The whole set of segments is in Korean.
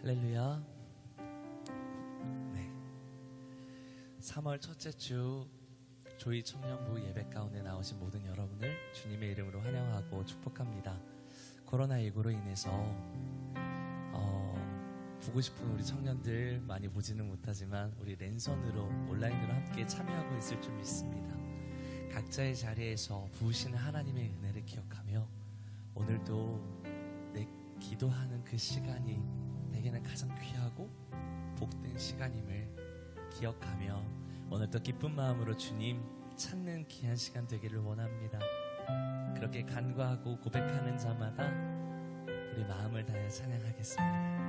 할렐루야. 네. 3월 첫째 주 조이 청년부 예배 가운데 나오신 모든 여러분을 주님의 이름으로 환영하고 축복합니다. 코로나19로 인해서 보고 싶은 우리 청년들 많이 보지는 못하지만 우리 랜선으로 온라인으로 함께 참여하고 있을 줄 믿습니다. 각자의 자리에서 부으시는 하나님의 은혜를 기억하며 오늘도 내 기도하는 그 시간이 내게는 가장 귀하고 복된 시간임을 기억하며 오늘도 기쁜 마음으로 주님 찾는 귀한 시간 되기를 원합니다. 그렇게 간구하고 고백하는 자마다 우리 마음을 다해 찬양하겠습니다.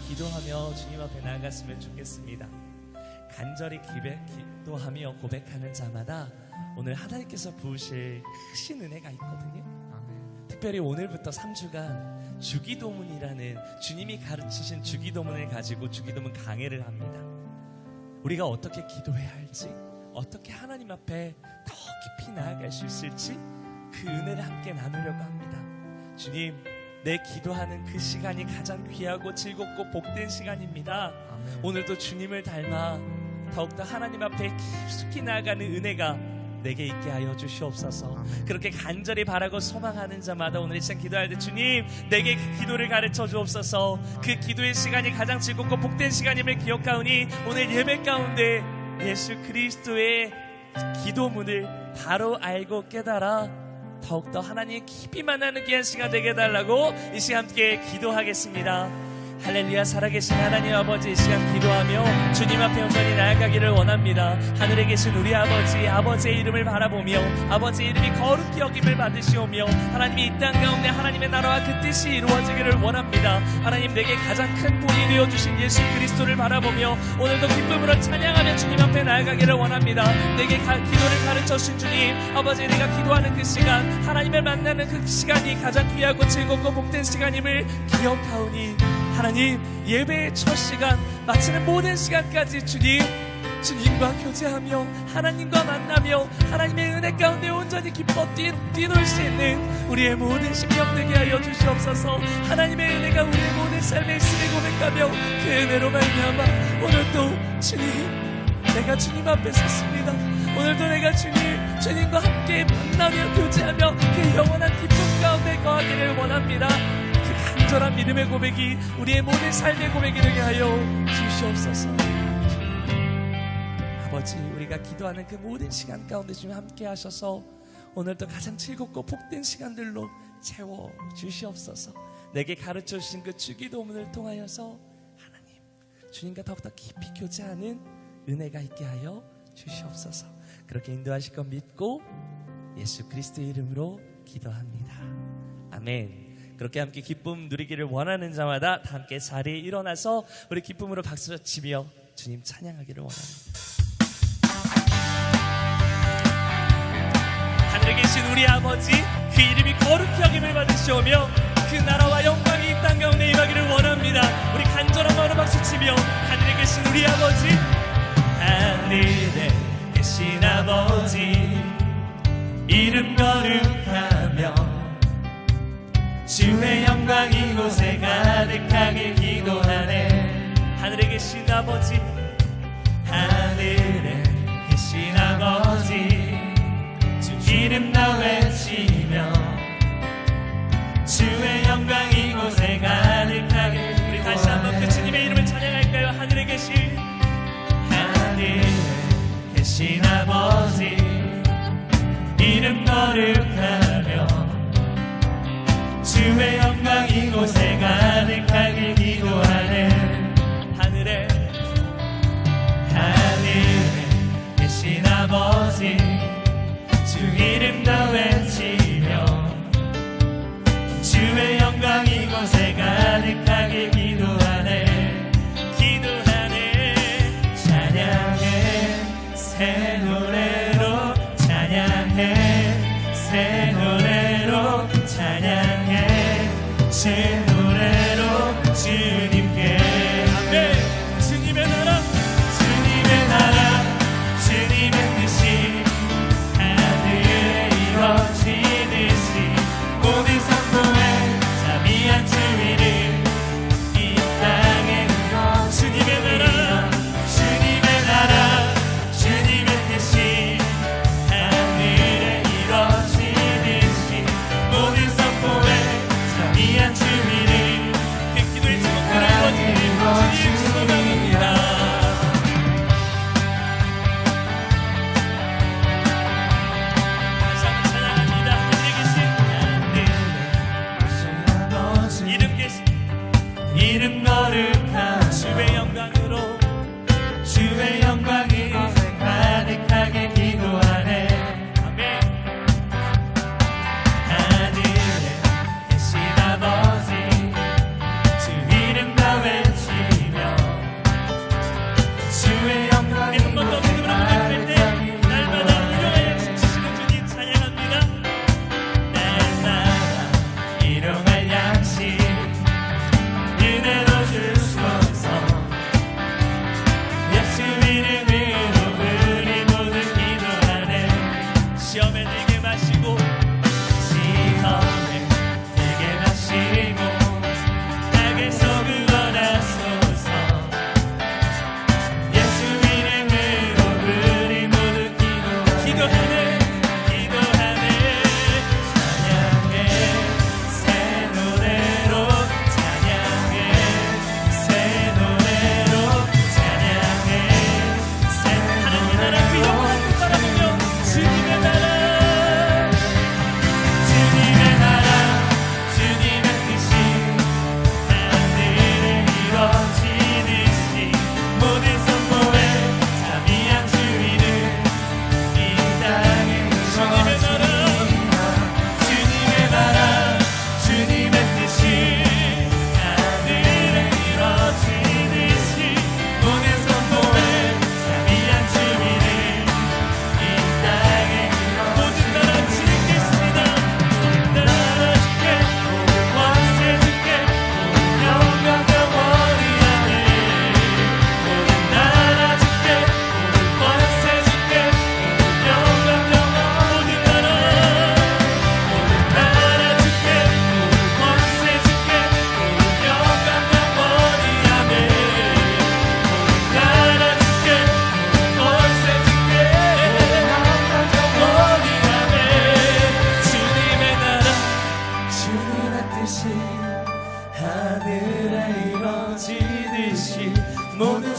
기도하며 주님 앞에 나아갔으면 좋겠습니다. 간절히 기도하며 고백하는 자마다 오늘 하나님께서 부으실 크신 은혜가 있거든요. 특별히 오늘부터 3주간 주기도문이라는 주님이 가르치신 주기도문을 가지고 주기도문 강해를 합니다. 우리가 어떻게 기도해야 할지, 어떻게 하나님 앞에 더 깊이 나아갈 수 있을지 그 은혜를 함께 나누려고 합니다. 주님, 내 기도하는 그 시간이 가장 귀하고 즐겁고 복된 시간입니다. 아멘. 오늘도 주님을 닮아 더욱더 하나님 앞에 깊숙이 나아가는 은혜가 내게 있게 하여 주시옵소서. 아멘. 그렇게 간절히 바라고 소망하는 자마다 오늘 이 시간 기도할 때 주님, 내게 그 기도를 가르쳐 주옵소서. 그 기도의 시간이 가장 즐겁고 복된 시간임을 기억하오니 오늘 예배 가운데 예수 그리스도의 기도문을 바로 알고 깨달아 더욱더 하나님의 깊이 만나는 귀한 시간 되게 해달라고 이 시간 함께 기도하겠습니다. 할렐루야. 살아계신 하나님 아버지, 이 시간 기도하며 주님 앞에 온전히 나아가기를 원합니다. 하늘에 계신 우리 아버지, 아버지의 이름을 바라보며 아버지의 이름이 거룩히 여김을 받으시오며 하나님이 이 땅 가운데 하나님의 나라와 그 뜻이 이루어지기를 원합니다. 하나님, 내게 가장 큰 본이 되어주신 예수 그리스도를 바라보며 오늘도 기쁨으로 찬양하며 주님 앞에 나아가기를 원합니다. 내게 기도를 가르쳐주신 주님 아버지, 내가 기도하는 그 시간, 하나님을 만나는 그 시간이 가장 귀하고 즐겁고 복된 시간임을 기억하오니 하나님, 예배의 첫 시간 마치는 모든 시간까지 주님과 교제하며 하나님과 만나며 하나님의 은혜 가운데 온전히 기뻐 뛰놀 수 있는 우리의 모든 심령 되게 하여 주시옵소서. 하나님의 은혜가 우리의 모든 삶에 있음을 고백하며 그 은혜로 말미암아 오늘도 주님, 내가 주님 앞에 섰습니다. 오늘도 내가 주님과 함께 만나며 교제하며 그 영원한 기쁨 가운데 거하기를 원합니다. 간절한 믿음의 고백이 우리의 모든 삶의 고백이 되게 하여 주시옵소서. 아버지, 우리가 기도하는 그 모든 시간 가운데 주님 함께 하셔서 오늘도 가장 즐겁고 복된 시간들로 채워 주시옵소서. 내게 가르쳐 주신 그 주기도문을 통하여서 하나님, 주님과 더욱더 깊이 교제하는 은혜가 있게 하여 주시옵소서. 그렇게 인도하실 것 믿고 예수 그리스도의 이름으로 기도합니다. 아멘. 그렇게 함께 기쁨 누리기를 원하는 자마다 다 함께 자리에 일어나서 우리 기쁨으로 박수 치며 주님 찬양하기를 원합니다. 하늘에 계신 우리 아버지, 그 이름이 거룩히 여김을 받으시오며 그 나라와 영광이 이 땅 가운데 임하기를 원합니다. 우리 간절한 마음으로 박수 치며 하늘에 계신 우리 아버지, 하늘에 계신 아버지, 이름 거룩하며 주의 영광 이곳에 가득하길 기도하네. 하늘에 계신 아버지, 하늘에 계신 아버지, 주 이름 다 외치며 주의 영광 이곳에 가득하길. 우리 다시 한번 그 주님의 이름을 찬양할까요? 하늘에 계신 아버지, 이름 거룩하며 주의 영광 이곳에 가득하길 기도하네. 하늘에 계신 아버지, 주 이름 다 외치며 주의 영광 이곳에 가득하길 기도하네. 찬양해 새 노래로, 찬양해 새 노래로, 찬양해 새 노래로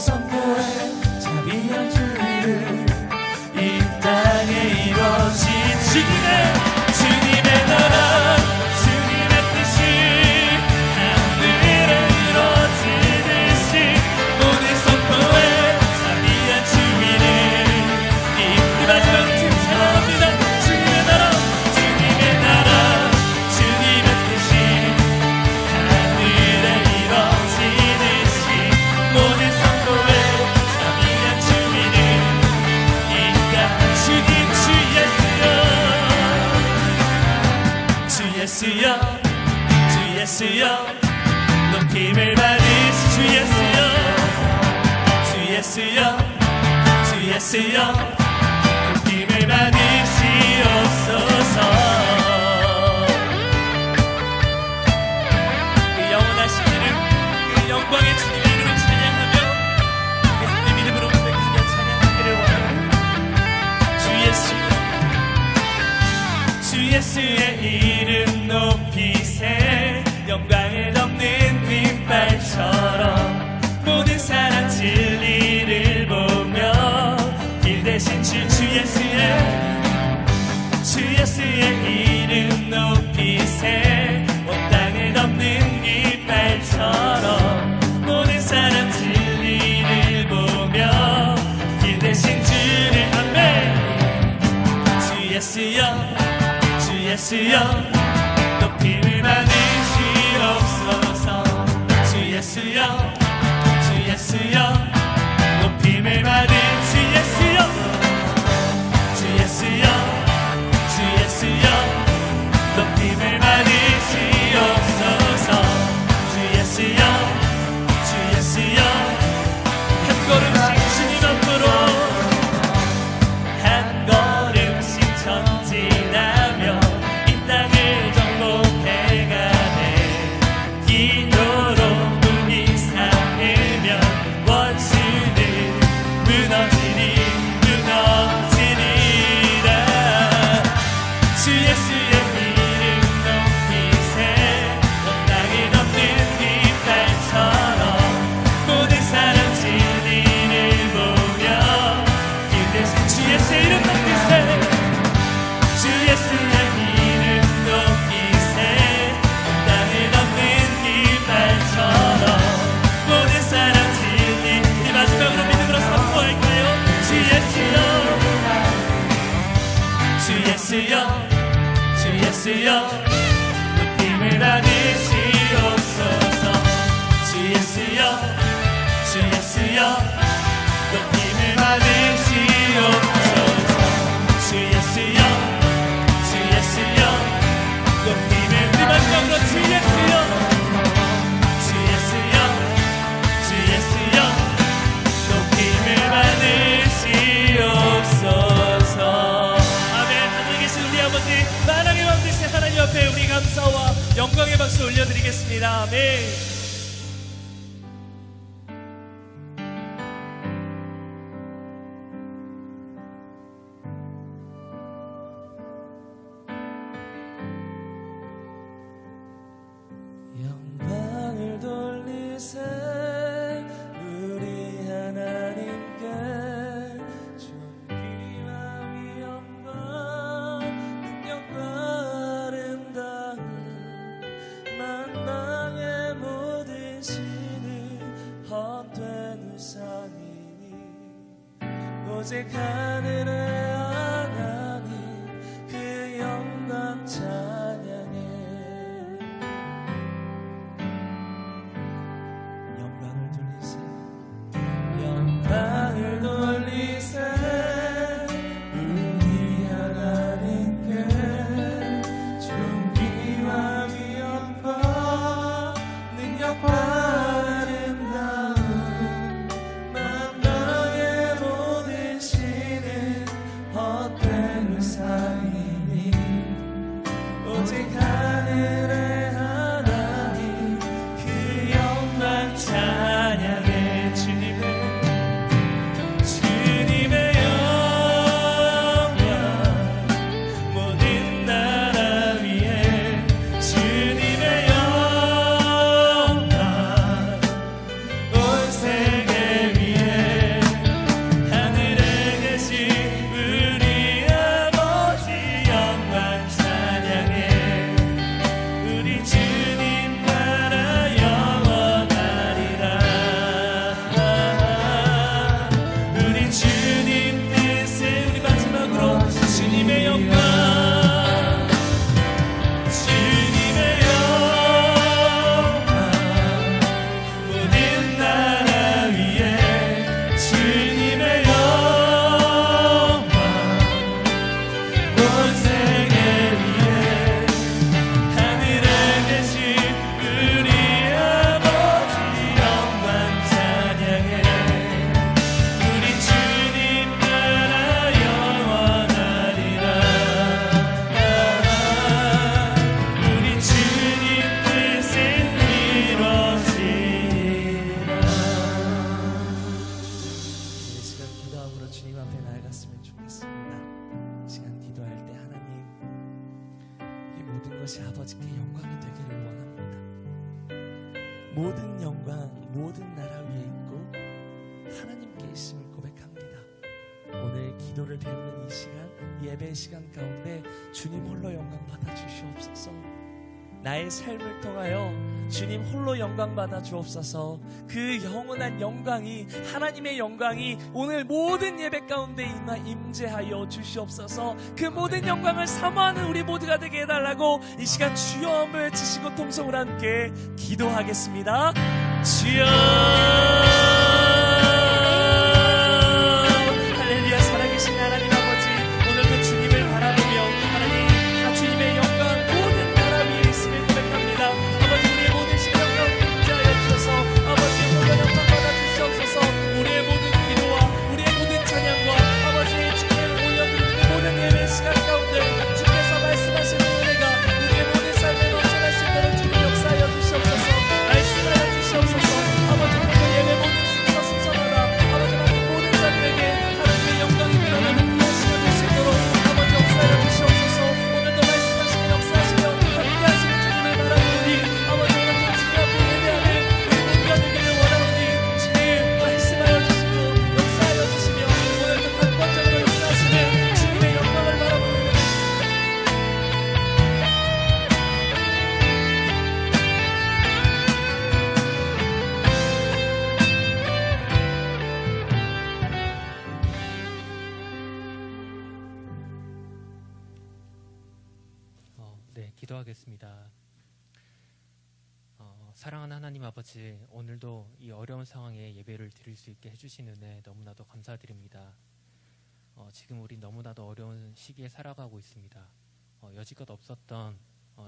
선포해 자비한 주의를 이 땅에 이루어진 주님의 나라 주님의 뜻이 하늘에 이루어지듯이 모든 선포해 자비한 주의를 이 마지막으로 지금 찬양합니다. 주님의 나라 주님의 뜻이 하늘에 이루어지듯이 모든 선포해 자비한 주의를 이 땅 주님 주 예수여 주 예수여 높임을 받으시 주 예수여 주 예수여 주 예수여 높임을 받으시옵소서. 그 영원하신 이름 그 영광의 주님의 이름을 찬양하며 우리 함께 믿음으로 고백하며 찬양하기를 원합니다. 주 예수여 주 예수의 이름 높이세 영광을 덮는 빈발처럼 모든 사람 진리를 보며 길 대신 주 예수의 이름 높이세 온 땅을 덮는 깃발처럼 모든 사람 진리를 보며 길 대신 주를 아멘. 주 예수여 높임을 받으시옵소서. 주 예수여 높임을 받은 주 예수여 높임을 받으시옵소서. 주 예수여 한 걸음씩 주님 앞으로 한 걸음씩 전진하며 이 땅을 정복해가네. 기도로 눈이 삼으면 원수는 무너지리라. 주 예수의 이름 높이세 온 땅을 덮는 깃발처럼 모든 사람 진리를 보며 길 대신 주 예수의 이름 높이세 주 예수의 이름 높이세 온 땅을 덮는 깃발처럼 모든 사람 진리. 우리 마지막으로 믿음으로 선포할까요? 주 예수여 높임을 받으시옵소서. 주 예수여 높임을 받으시옵소서. 주 예수여 높임을 우리 마지막으로 주 예수여 높임을 받으시옵소서. 아멘. 하늘에 계신 우리 아버지 만왕의 왕 되신 하나님 앞에 우리 감사와 영광의 박수 올려드리겠습니다. 아멘. 영광을 돌리세 우리 하나님께 존귀와 위엄과 능력과 아름다움 만방의 모든 신을 헛된 우상이니 오직 하늘의 하나님 그 영광 찬양해. 영광을 돌리세 우리 하나님께 존귀와 위엄과 능력과 아름다움 만방의 모든 신을 기도를 드리는 이 시간, 이 예배 시간 가운데 주님 홀로 영광 받아 주시옵소서. 나의 삶을 통하여 주님 홀로 영광 받아 주옵소서. 그 영원한 영광이, 하나님의 영광이 오늘 모든 예배 가운데 임재하여 주시옵소서. 그 모든 영광을 사모하는 우리 모두가 되게 해달라고 이 시간 주여 외치시고 통성으로 함께 기도하겠습니다. 주여. 할렐루야. 살아계신 하나님 아버지, 오늘도 주님을 바라보며 하나님 주님의 영광 모든 나라 위에 있음을 고백합니다. 아버지, 우리의 모든 시간 가운데 임재하여 주셔서 아버지의 모든 영광 받아 주시옵소서. 우리의 모든 기도와 우리의 모든 찬양과 아버지 주님을 올려드리는 모든 예배 시간 가운데 주께서 말씀하시는 은혜가 우리의 모든 삶에 넘쳐날 수 있도록 주님 역사하여 주시옵소서. 말씀하여 주시옵소서. 아버지, 오늘 예배 모든 순서마다 아버지 같은 모든 자들에게 하나님의 영광이 드러나는 그런 시간 될 수 있도록 아버지 역사하여 주시옵소서. 오늘도 말씀하시며 역사하시며 함께 하시는 주님을 바라보니 아버지, 오늘도 주님 앞에 예배하는 우리 모두가 되기를 원하오니 주님 말씀하여 주시고 역사하여 주시며 오늘도 각본적으로 역사하시는 주님의 영광을 바라보는 네, 기도하겠습니다. 사랑하는 하나님 아버지, 오늘도 이 어려운 상황에 예배를 드릴 수 있게 해주신 은혜 너무나도 감사드립니다. 지금 우리 너무나도 어려운 시기에 살아가고 있습니다. 여지껏 없었던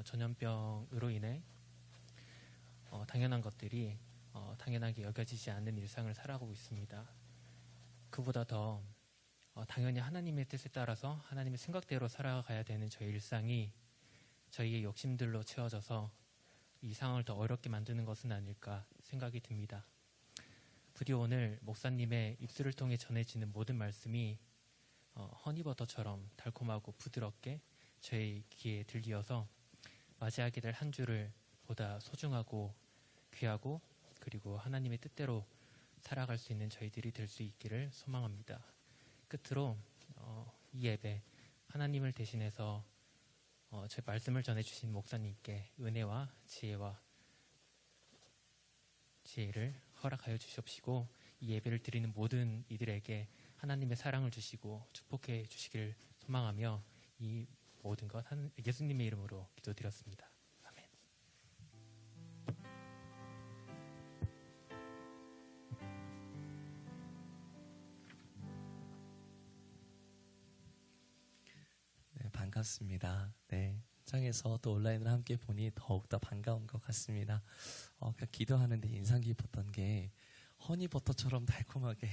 전염병으로 인해 당연한 것들이 당연하게 여겨지지 않는 일상을 살아가고 있습니다. 그보다 더 당연히 하나님의 뜻에 따라서 하나님의 생각대로 살아가야 되는 저희 일상이 저희의 욕심들로 채워져서 이 상황을 더 어렵게 만드는 것은 아닐까 생각이 듭니다. 부디 오늘 목사님의 입술을 통해 전해지는 모든 말씀이 허니버터처럼 달콤하고 부드럽게 저희 귀에 들리어서 맞이하게 될 한 주를 보다 소중하고 귀하고 그리고 하나님의 뜻대로 살아갈 수 있는 저희들이 될 수 있기를 소망합니다. 끝으로 이 예배 하나님을 대신해서 제 말씀을 전해주신 목사님께 은혜와 지혜를 허락하여 주시옵시고 이 예배를 드리는 모든 이들에게 하나님의 사랑을 주시고 축복해 주시길 소망하며 이 모든 것 예수님의 이름으로 기도드렸습니다. 아멘. 네, 반갑습니다. 네, 현장에서 또 온라인으로 함께 보니 더욱더 반가운 것 같습니다. 기도하는데 인상 깊었던 게 허니버터처럼 달콤하게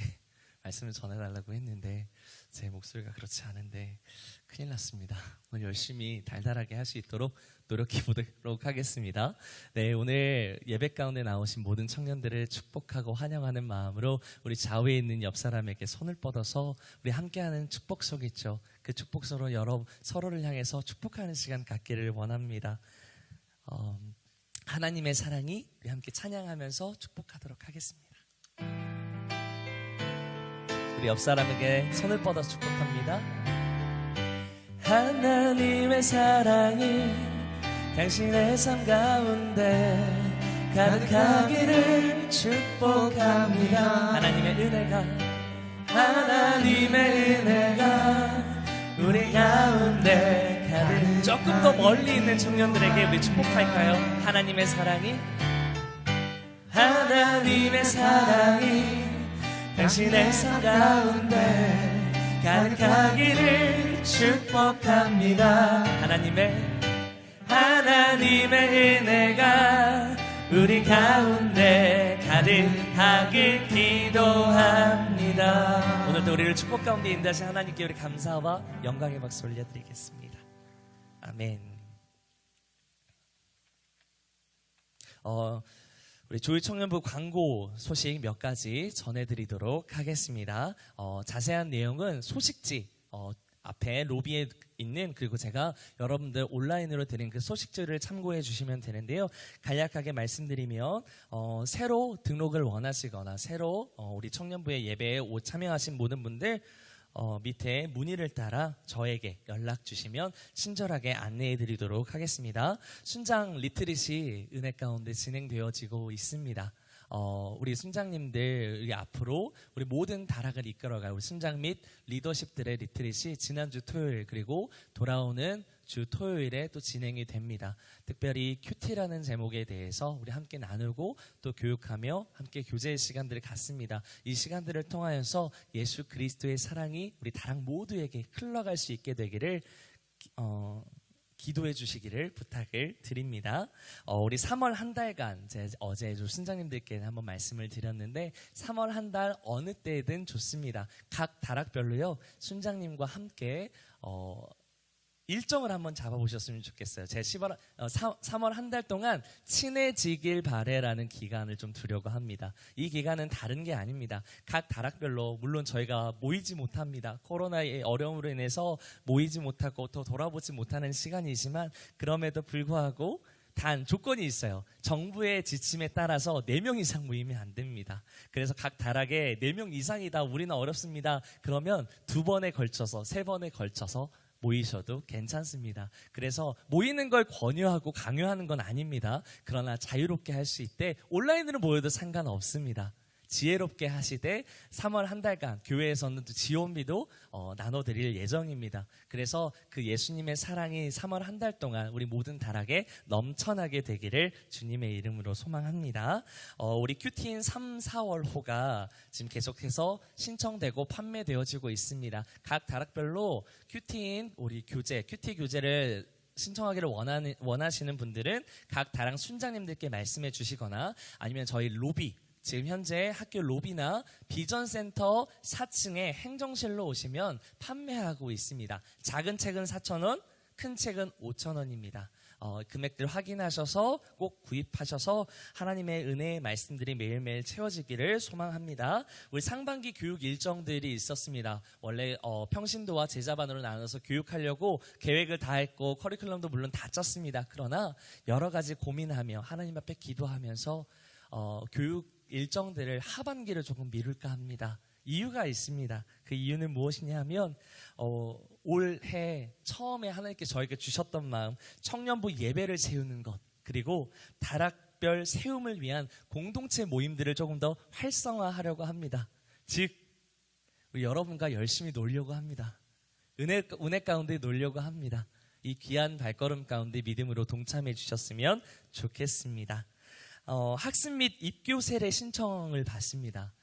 말씀을 전해달라고 했는데 제 목소리가 그렇지 않은데 큰일 났습니다. 오늘 열심히 달달하게 할 수 있도록 노력해 보도록 하겠습니다. 네, 오늘 예배 가운데 나오신 모든 청년들을 축복하고 환영하는 마음으로 우리 좌우에 있는 옆 사람에게 손을 뻗어서 우리 함께하는 축복석 있죠. 그 축복서로 서로를 향해서 축복하는 시간 갖기를 원합니다. 하나님의 사랑이 우리 함께 찬양하면서 축복하도록 하겠습니다. 우리 옆 사람에게 손을 뻗어 축복합니다. 하나님의 사랑이 당신의 삶 가운데 가득하기를 축복합니다. 하나님의 은혜가 우리 가운데 가득. 조금 더 멀리 있는 청년들에게 우리 축복할까요? 하나님의 사랑이 당신의 삶 가운데 가득하기를 축복합니다. 하나님의 은혜가 우리 가운데 가득하길 기도합니다. 오늘도 우리를 축복 가운데 인도하신 하나님께 우리 감사와 영광의 박수 올려드리겠습니다. 아멘. 우리 조일 청년부 광고 소식 몇 가지 전해드리도록 하겠습니다. 자세한 내용은 소식지 앞에 로비에 있는, 그리고 제가 여러분들 온라인으로 드린 그 소식지를 참고해 주시면 되는데요. 간략하게 말씀드리면 새로 등록을 원하시거나 새로 우리 청년부의 예배에 참여하신 모든 분들 밑에 문의를 따라 저에게 연락 주시면 친절하게 안내해 드리도록 하겠습니다. 순장 리트릿이 은혜 가운데 진행되어지고 있습니다. 우리 순장님들 앞으로 우리 모든 다락을 이끌어갈 우리 순장 및 리더십들의 리트릿이 지난주 토요일 그리고 돌아오는 주 토요일에 또 진행이 됩니다. 특별히 큐티라는 제목에 대해서 우리 함께 나누고 또 교육하며 함께 교제의 시간들을 갖습니다. 이 시간들을 통하여서 예수 그리스도의 사랑이 우리 다락 모두에게 흘러갈 수 있게 되기를 기도해 주시기를 부탁을 드립니다. 우리 3월 한 달간 어제 순장님들께 한번 말씀을 드렸는데 3월 한 달 어느 때든 좋습니다. 각 다락별로요 순장님과 함께 일정을 한번 잡아보셨으면 좋겠어요. 제 3월 한 달 동안 친해지길 바래라는 기간을 좀 두려고 합니다. 이 기간은 다른 게 아닙니다. 각 다락별로 물론 저희가 모이지 못합니다. 코로나의 어려움으로 인해서 모이지 못하고 더 돌아보지 못하는 시간이지만 그럼에도 불구하고 단 조건이 있어요. 정부의 지침에 따라서 4명 이상 모이면 안 됩니다. 그래서 각 다락에 4명 이상이다 우리는 어렵습니다. 그러면 2번에 걸쳐서 3번에 걸쳐서 모이셔도 괜찮습니다. 그래서 모이는 걸 권유하고 강요하는 건 아닙니다. 그러나 자유롭게 할 수 있대 온라인으로 모여도 상관없습니다. 지혜롭게 하시되 3월 한 달간 교회에서는 또 지원비도 나눠드릴 예정입니다. 그래서 그 예수님의 사랑이 3월 한 달 동안 우리 모든 다락에 넘쳐나게 되기를 주님의 이름으로 소망합니다. 우리 큐티인 3, 4월호가 지금 계속해서 신청되고 판매되어지고 있습니다. 각 다락별로 큐티인 우리 큐티 교재를 신청하기를 원하시는 분들은 각 다락 순장님들께 말씀해 주시거나 아니면 저희 로비 지금 현재 학교 로비나 비전센터 4층에 행정실로 오시면 판매하고 있습니다. 작은 책은 4,000원, 큰 책은 5,000원입니다. 금액들 확인하셔서 꼭 구입하셔서 하나님의 은혜의 말씀들이 매일매일 채워지기를 소망합니다. 우리 상반기 교육 일정들이 있었습니다. 원래 평신도와 제자반으로 나눠서 교육하려고 계획을 다 했고 커리큘럼도 물론 다 짰습니다. 그러나 여러 가지 고민하며 하나님 앞에 기도하면서 교육 일정들을 하반기를 조금 미룰까 합니다. 이유가 있습니다. 그 이유는 무엇이냐 하면 올해 처음에 하나님께 저에게 주셨던 마음 청년부 예배를 세우는 것 그리고 다락별 세움을 위한 공동체 모임들을 조금 더 활성화하려고 합니다. 즉 우리 여러분과 열심히 놀려고 합니다. 은혜 가운데 놀려고 합니다. 이 귀한 발걸음 가운데 믿음으로 동참해 주셨으면 좋겠습니다. 학습 및 입교 세례 신청을 받습니다.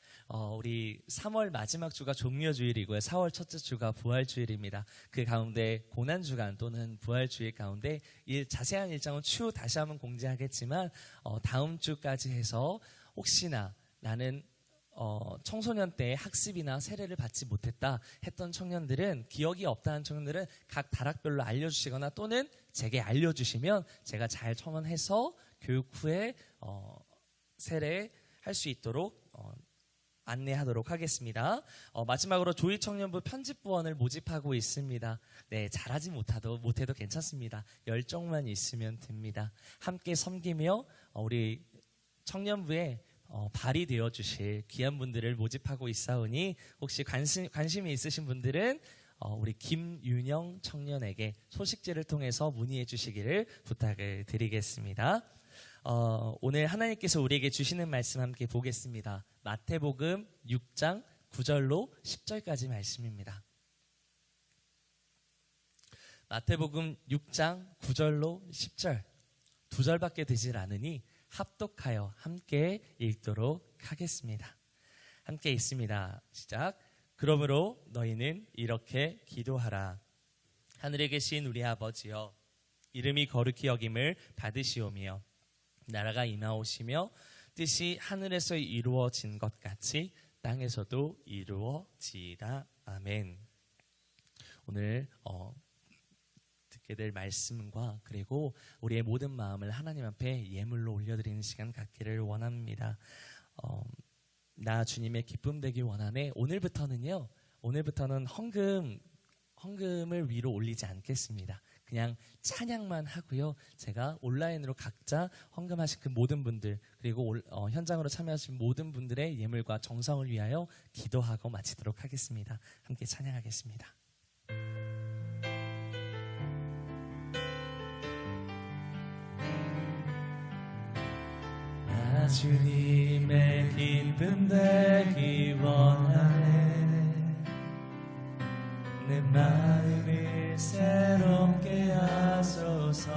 우리 3월 마지막 주가 종려주일이고요. 4월 첫째 주가 부활주일입니다. 그 가운데 고난주간 또는 부활주일 가운데 자세한 일정은 추후 다시 한번 공지하겠지만 다음 주까지 해서 혹시나 나는 청소년 때 학습이나 세례를 받지 못했다 했던 청년들은 기억이 없다는 청년들은 각 다락별로 알려주시거나 또는 제게 알려주시면 제가 잘 첨언해서 교육 후에 세례할 수 있도록 안내하도록 하겠습니다. 마지막으로 조이 청년부 편집부원을 모집하고 있습니다. 네, 잘하지 못해도 괜찮습니다. 열정만 있으면 됩니다. 함께 섬기며 우리 청년부에 발이 되어 주실 귀한 분들을 모집하고 있사오니 혹시 관심이 있으신 분들은 우리 김윤영 청년에게 소식지를 통해서 문의해 주시기를 부탁을 드리겠습니다. 오늘 하나님께서 우리에게 주시는 말씀 함께 보겠습니다. 마태복음 6장 9절로 10절까지 말씀입니다. 마태복음 6장 9절로 10절 2절밖에 되질 않으니 합독하여 함께 읽도록 하겠습니다. 함께 읽습니다. 시작. 그러므로 너희는 이렇게 기도하라. 하늘에 계신 우리 아버지여, 이름이 거룩히 여김을 받으시오며 나라가 임하오시며 뜻이 하늘에서 이루어진 것 같이 땅에서도 이루어지이다. 아멘. 오늘 듣게 될 말씀과 그리고 우리의 모든 마음을 하나님 앞에 예물로 올려드리는 시간 갖기를 원합니다. 나 주님의 기쁨 되길 원하네. 오늘부터는 헌금을 위로 올리지 않겠습니다. 그냥 찬양만 하고요. 제가 온라인으로 각자 헌금하신 그 모든 분들 그리고 현장으로 참여하신 모든 분들의 예물과 정성을 위하여 기도하고 마치도록 하겠습니다. 함께 찬양하겠습니다. 나 주님의 기쁨 되기 원하네. 내 마음을 새롭게 하소서.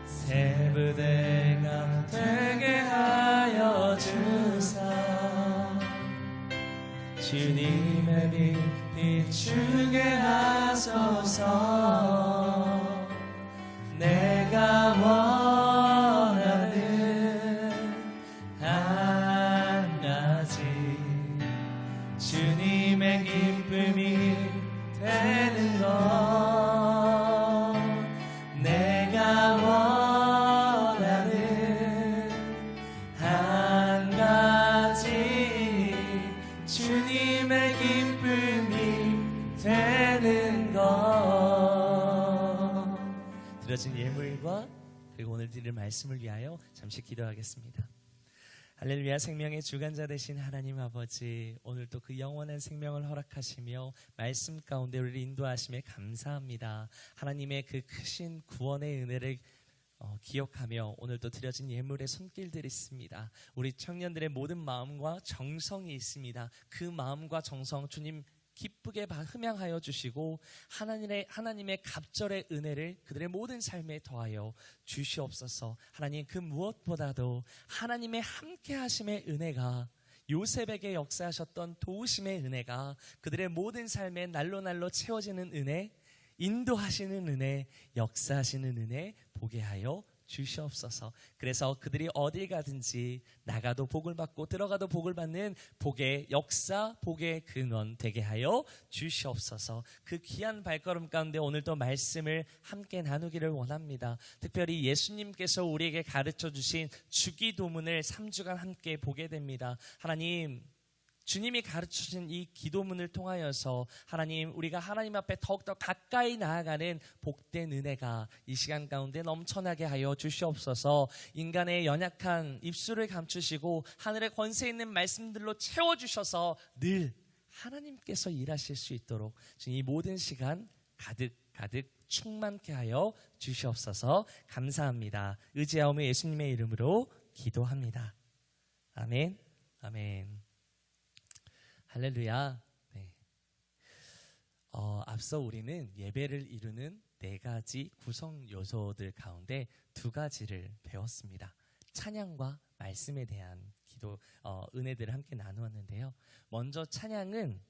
새 부대가 되게 하여 주사. 주님의 빛 비추게 하소서. 내가 원하는 한 가지 주님의 기쁨이 되는 것. 내가 원하는 한 가지 주님의 기쁨이 되는 것. 드려진 예물과 그리고 오늘 드릴 말씀을 위하여 잠시 기도하겠습니다. 할렐루야. 생명의 주관자 되신 하나님 아버지, 오늘도 그 영원한 생명을 허락하시며 말씀 가운데 우리를 인도하심에 감사합니다. 하나님의 그 크신 구원의 은혜를 기억하며 오늘도 드려진 예물의 손길들이 있습니다. 우리 청년들의 모든 마음과 정성이 있습니다. 그 마음과 정성 주님 기쁘게 흠양하여 주시고 하나님의 갑절의 은혜를 그들의 모든 삶에 더하여 주시옵소서. 하나님, 그 무엇보다도 하나님의 함께하심의 은혜가, 요셉에게 역사하셨던 도우심의 은혜가 그들의 모든 삶에 날로 채워지는 은혜, 인도하시는 은혜, 역사하시는 은혜 보게 하여 주시옵소서. 그래서 그들이 어딜 가든지 나가도 복을 받고 들어가도 복을 받는 복의 역사, 복의 근원 되게 하여 주시옵소서. 그 귀한 발걸음 가운데 오늘도 말씀을 함께 나누기를 원합니다. 특별히 예수님께서 우리에게 가르쳐 주신 주기도문을 3주간 함께 보게 됩니다. 하나님, 주님이 가르쳐주신 이 기도문을 통하여서 하나님, 우리가 하나님 앞에 더욱더 가까이 나아가는 복된 은혜가 이 시간 가운데 넘쳐나게 하여 주시옵소서. 인간의 연약한 입술을 감추시고 하늘의 권세 있는 말씀들로 채워주셔서 늘 하나님께서 일하실 수 있도록 이 모든 시간 가득 충만케 하여 주시옵소서. 감사합니다. 의지하오며 예수님의 이름으로 기도합니다. 아멘. 아멘. 할렐루야. 네. 앞서 우리는 예배를 이루는 4가지 구성 요소들 가운데 2가지를 배웠습니다. 찬양과 말씀에 대한 기도 은혜들을 함께 나누었는데요. 먼저 찬양은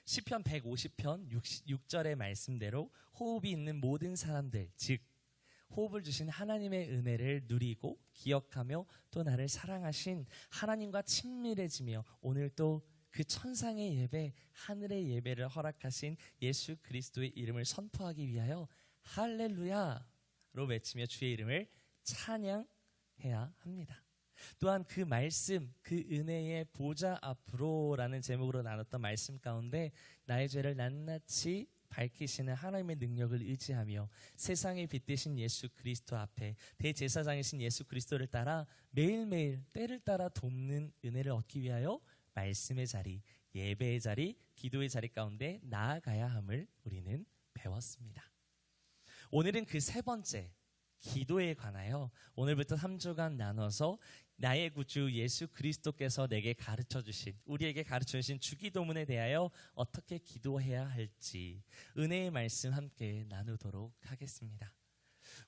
시편 150편 6절의 말씀대로 호흡이 있는 모든 사람들, 즉 호흡을 주신 하나님의 은혜를 누리고 기억하며 또 나를 사랑하신 하나님과 친밀해지며 오늘 또 그 천상의 예배, 하늘의 예배를 허락하신 예수 그리스도의 이름을 선포하기 위하여 할렐루야로 외치며 주의 이름을 찬양해야 합니다. 또한 그 말씀, 그 은혜의 보좌 앞으로라는 제목으로 나눴던 말씀 가운데 나의 죄를 낱낱이 밝히시는 하나님의 능력을 의지하며 세상의 빛 되신 예수 그리스도 앞에 대제사장이신 예수 그리스도를 따라 매일매일 때를 따라 돕는 은혜를 얻기 위하여 말씀의 자리, 예배의 자리, 기도의 자리 가운데 나아가야 함을 우리는 배웠습니다. 오늘은 그 3번째 기도에 관하여 오늘부터 3주간 나눠서 나의 구주 예수 그리스도께서 내게 가르쳐 주신, 우리에게 가르쳐 주신 주기도문에 대하여 어떻게 기도해야 할지 은혜의 말씀 함께 나누도록 하겠습니다.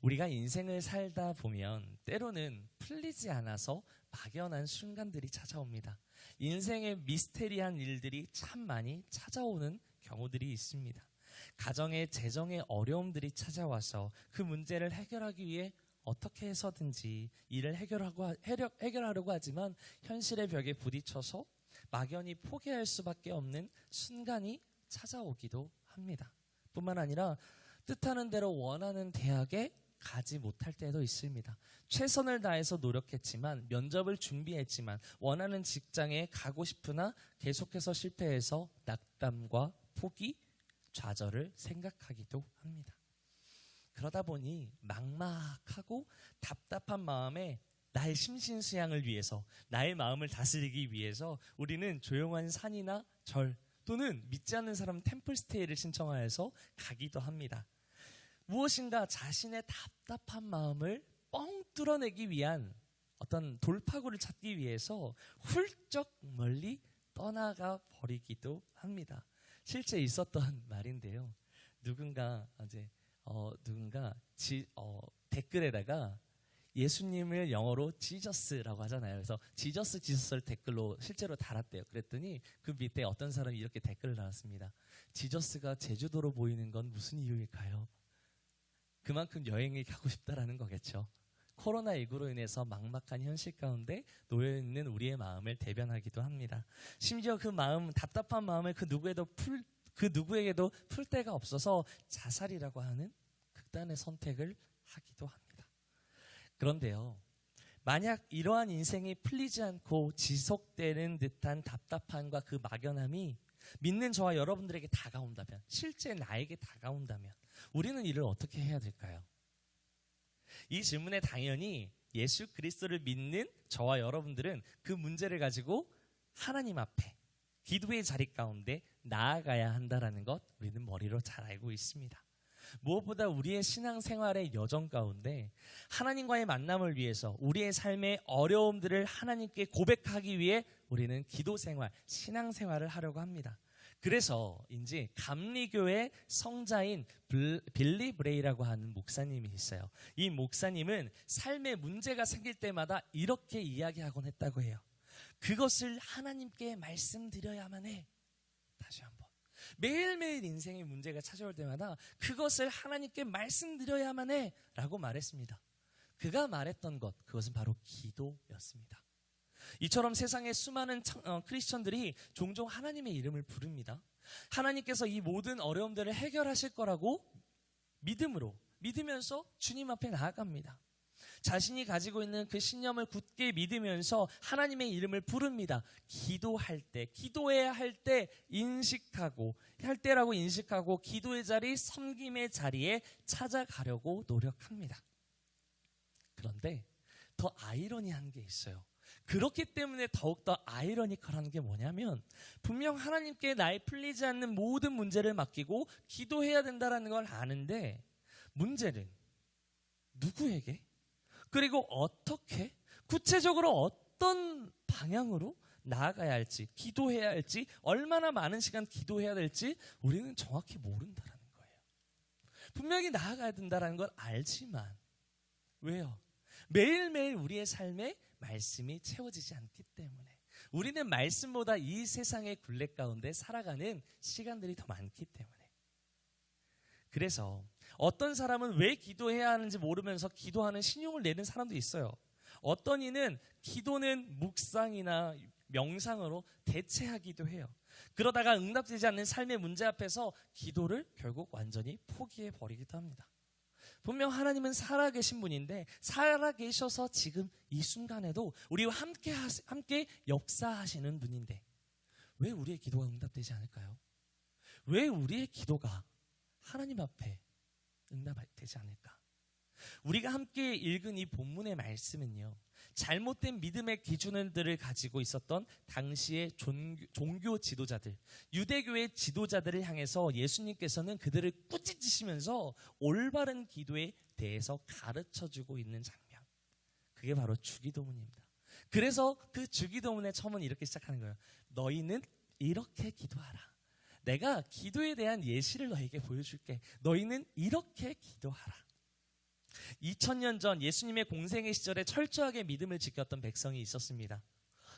우리가 인생을 살다 보면 때로는 풀리지 않아서 막연한 순간들이 찾아옵니다. 인생의 미스테리한 일들이 참 많이 찾아오는 경우들이 있습니다. 가정의 재정의 어려움들이 찾아와서 그 문제를 해결하기 위해 어떻게 해서든지 일을 해결하려고 하지만 현실의 벽에 부딪혀서 막연히 포기할 수밖에 없는 순간이 찾아오기도 합니다. 뿐만 아니라 뜻하는 대로 원하는 대학에 가지 못할 때도 있습니다. 최선을 다해서 노력했지만, 면접을 준비했지만 원하는 직장에 가고 싶으나 계속해서 실패해서 낙담과 포기, 좌절을 생각하기도 합니다. 그러다 보니 막막하고 답답한 마음에 나의 심신수양을 위해서, 나의 마음을 다스리기 위해서 우리는 조용한 산이나 절 또는 믿지 않는 사람 템플스테이를 신청하여서 가기도 합니다. 무엇인가 자신의 답답한 마음을 뻥 뚫어내기 위한 어떤 돌파구를 찾기 위해서 훌쩍 멀리 떠나가 버리기도 합니다. 실제 있었던 말인데요. 누군가 댓글에다가 예수님을 영어로 지저스라고 하잖아요. 그래서 지저스를 댓글로 실제로 달았대요. 그랬더니 그 밑에 어떤 사람이 이렇게 댓글을 달았습니다. 지저스가 제주도로 보이는 건 무슨 이유일까요? 그만큼 여행을 가고 싶다라는 거겠죠. 코로나19로 인해서 막막한 현실 가운데 놓여있는 우리의 마음을 대변하기도 합니다. 심지어 그 마음, 답답한 마음을 그 누구에게도 풀 데가 없어서 자살이라고 하는 극단의 선택을 하기도 합니다. 그런데요, 만약 이러한 인생이 풀리지 않고 지속되는 듯한 답답함과 그 막연함이 믿는 저와 여러분들에게 다가온다면, 실제 나에게 다가온다면 우리는 이를 어떻게 해야 될까요? 이 질문에 당연히 예수 그리스도를 믿는 저와 여러분들은 그 문제를 가지고 하나님 앞에 기도의 자리 가운데 나아가야 한다는 것 우리는 머리로 잘 알고 있습니다. 무엇보다 우리의 신앙생활의 여정 가운데 하나님과의 만남을 위해서 우리의 삶의 어려움들을 하나님께 고백하기 위해 우리는 기도생활, 신앙생활을 하려고 합니다. 그래서인지 감리교의 성자인 빌리 브레이라고 하는 목사님이 있어요. 이 목사님은 삶에 문제가 생길 때마다 이렇게 이야기하곤 했다고 해요. 그것을 하나님께 말씀드려야만 해. 다시 한번. 매일매일 인생의 문제가 찾아올 때마다 그것을 하나님께 말씀드려야만 해 라고 말했습니다. 그가 말했던 것, 그것은 바로 기도였습니다. 이처럼 세상의 수많은 크리스천들이 종종 하나님의 이름을 부릅니다. 하나님께서 이 모든 어려움들을 해결하실 거라고 믿으면서 주님 앞에 나아갑니다. 자신이 가지고 있는 그 신념을 굳게 믿으면서 하나님의 이름을 부릅니다. 기도할 때, 기도해야 할 때 할 때라고 인식하고 기도의 자리, 섬김의 자리에 찾아가려고 노력합니다. 그런데 더 아이러니한 게 있어요. 그렇기 때문에 더욱더 아이러니컬한 게 뭐냐면, 분명 하나님께 나의 풀리지 않는 모든 문제를 맡기고 기도해야 된다는 걸 아는데, 문제는 누구에게, 그리고 어떻게, 구체적으로 어떤 방향으로 나아가야 할지, 기도해야 할지, 얼마나 많은 시간 기도해야 될지 우리는 정확히 모른다는 거예요. 분명히 나아가야 된다는 걸 알지만, 왜요? 매일매일 우리의 삶에 말씀이 채워지지 않기 때문에, 우리는 말씀보다 이 세상의 굴레 가운데 살아가는 시간들이 더 많기 때문에. 그래서 어떤 사람은 왜 기도해야 하는지 모르면서 기도하는 신용을 내는 사람도 있어요. 어떤 이는 기도는 묵상이나 명상으로 대체하기도 해요. 그러다가 응답되지 않는 삶의 문제 앞에서 기도를 결국 완전히 포기해버리기도 합니다. 분명 하나님은 살아계신 분인데, 살아계셔서 지금 이 순간에도 우리와 함께 역사하시는 분인데 왜 우리의 기도가 응답되지 않을까요? 왜 우리의 기도가 하나님 앞에 응답되지 않을까? 우리가 함께 읽은 이 본문의 말씀은요, 잘못된 믿음의 기준들을 가지고 있었던 당시의 종교 지도자들, 유대교의 지도자들을 향해서 예수님께서는 그들을 꾸짖으시면서 올바른 기도에 대해서 가르쳐주고 있는 장면, 그게 바로 주기도문입니다. 그래서 그 주기도문의 첨언이 이렇게 시작하는 거예요. 너희는 이렇게 기도하라. 내가 기도에 대한 예시를 너에게 보여줄게. 너희는 이렇게 기도하라. 2000년 전 예수님의 공생의 시절에 철저하게 믿음을 지켰던 백성이 있었습니다.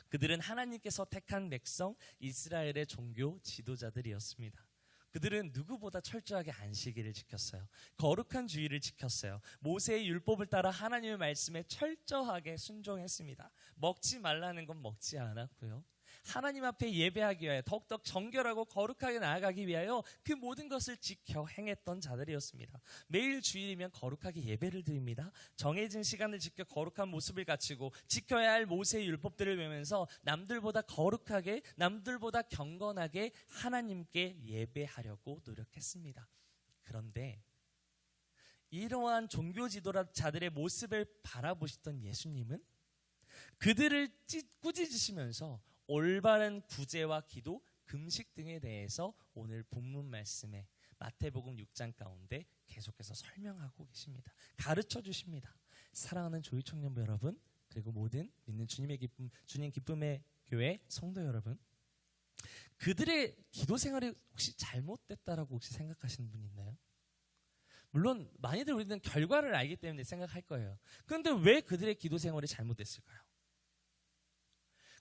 그들은 하나님께서 택한 백성, 이스라엘의 종교 지도자들이었습니다. 그들은 누구보다 철저하게 안식일을 지켰어요. 거룩한 주일을 지켰어요. 모세의 율법을 따라 하나님의 말씀에 철저하게 순종했습니다. 먹지 말라는 건 먹지 않았고요. 하나님 앞에 예배하기 위하여 더욱더 정결하고 거룩하게 나아가기 위하여 그 모든 것을 지켜 행했던 자들이었습니다. 매일 주일이면 거룩하게 예배를 드립니다. 정해진 시간을 지켜 거룩한 모습을 갖추고 지켜야 할 모세의 율법들을 외우면서 남들보다 거룩하게, 남들보다 경건하게 하나님께 예배하려고 노력했습니다. 그런데 이러한 종교 지도자들의 모습을 바라보시던 예수님은 그들을 꾸짖으시면서 올바른 구제와 기도, 금식 등에 대해서 오늘 본문 말씀에 마태복음 6장 가운데 계속해서 설명하고 계십니다. 가르쳐 주십니다. 사랑하는 조이 청년부 여러분, 그리고 모든 믿는 주님의 기쁨, 주님 기쁨의 교회 성도 여러분, 그들의 기도 생활이 혹시 잘못됐다라고 혹시 생각하시는 분 있나요? 물론 많이들 우리는 결과를 알기 때문에 생각할 거예요. 그런데 왜 그들의 기도 생활이 잘못됐을까요?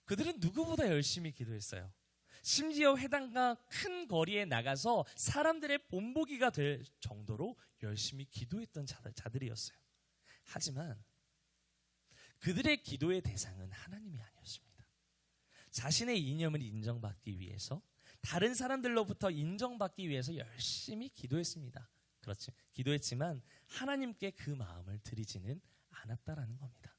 그들은 누구보다 열심히 기도했어요. 심지어 회당과 큰 거리에 나가서 사람들의 본보기가 될 정도로 열심히 기도했던 자들이었어요. 하지만 그들의 기도의 대상은 하나님이 아니었습니다. 자신의 이념을 인정받기 위해서, 다른 사람들로부터 인정받기 위해서 열심히 기도했습니다. 그렇지, 기도했지만 하나님께 그 마음을 드리지는 않았다라는 겁니다.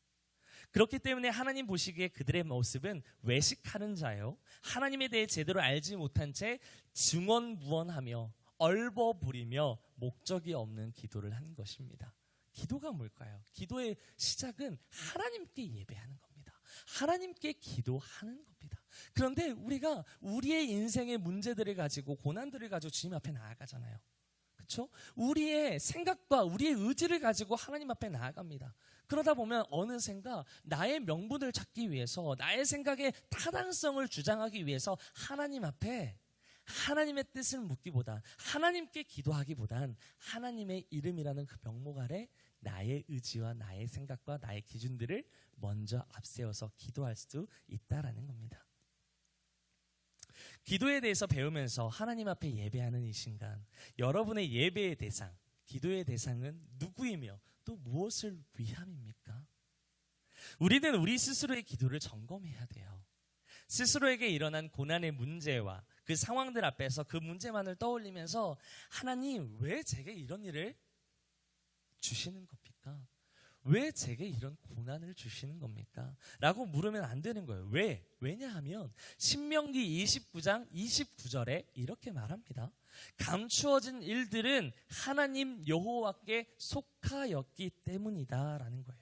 그렇기 때문에 하나님 보시기에 그들의 모습은 외식하는 자요, 하나님에 대해 제대로 알지 못한 채 증언무언하며 얼버무리며 목적이 없는 기도를 한 것입니다. 기도가 뭘까요? 기도의 시작은 하나님께 예배하는 겁니다. 하나님께 기도하는 겁니다. 그런데 우리가 우리의 인생의 문제들을 가지고, 고난들을 가지고 주님 앞에 나아가잖아요. 그렇죠? 우리의 생각과 우리의 의지를 가지고 하나님 앞에 나아갑니다. 그러다 보면 어느샌가 나의 명분을 찾기 위해서, 나의 생각의 타당성을 주장하기 위해서 하나님 앞에 하나님의 뜻을 묻기보다, 하나님께 기도하기보단 하나님의 이름이라는 그 명목 아래 나의 의지와 나의 생각과 나의 기준들을 먼저 앞세워서 기도할 수 있다라는 겁니다. 기도에 대해서 배우면서 하나님 앞에 예배하는 이 순간, 여러분의 예배의 대상, 기도의 대상은 누구이며 또 무엇을 위함입니까? 우리는 우리 스스로의 기도를 점검해야 돼요. 스스로에게 일어난 고난의 문제와 그 상황들 앞에서 그 문제만을 떠올리면서, 하나님 왜 제게 이런 일을 주시는 겁니까? 왜 제게 이런 고난을 주시는 겁니까? 라고 물으면 안 되는 거예요. 왜? 왜냐하면 신명기 29장 29절에 이렇게 말합니다. 감추어진 일들은 하나님 여호와께 속하였기 때문이다 라는 거예요.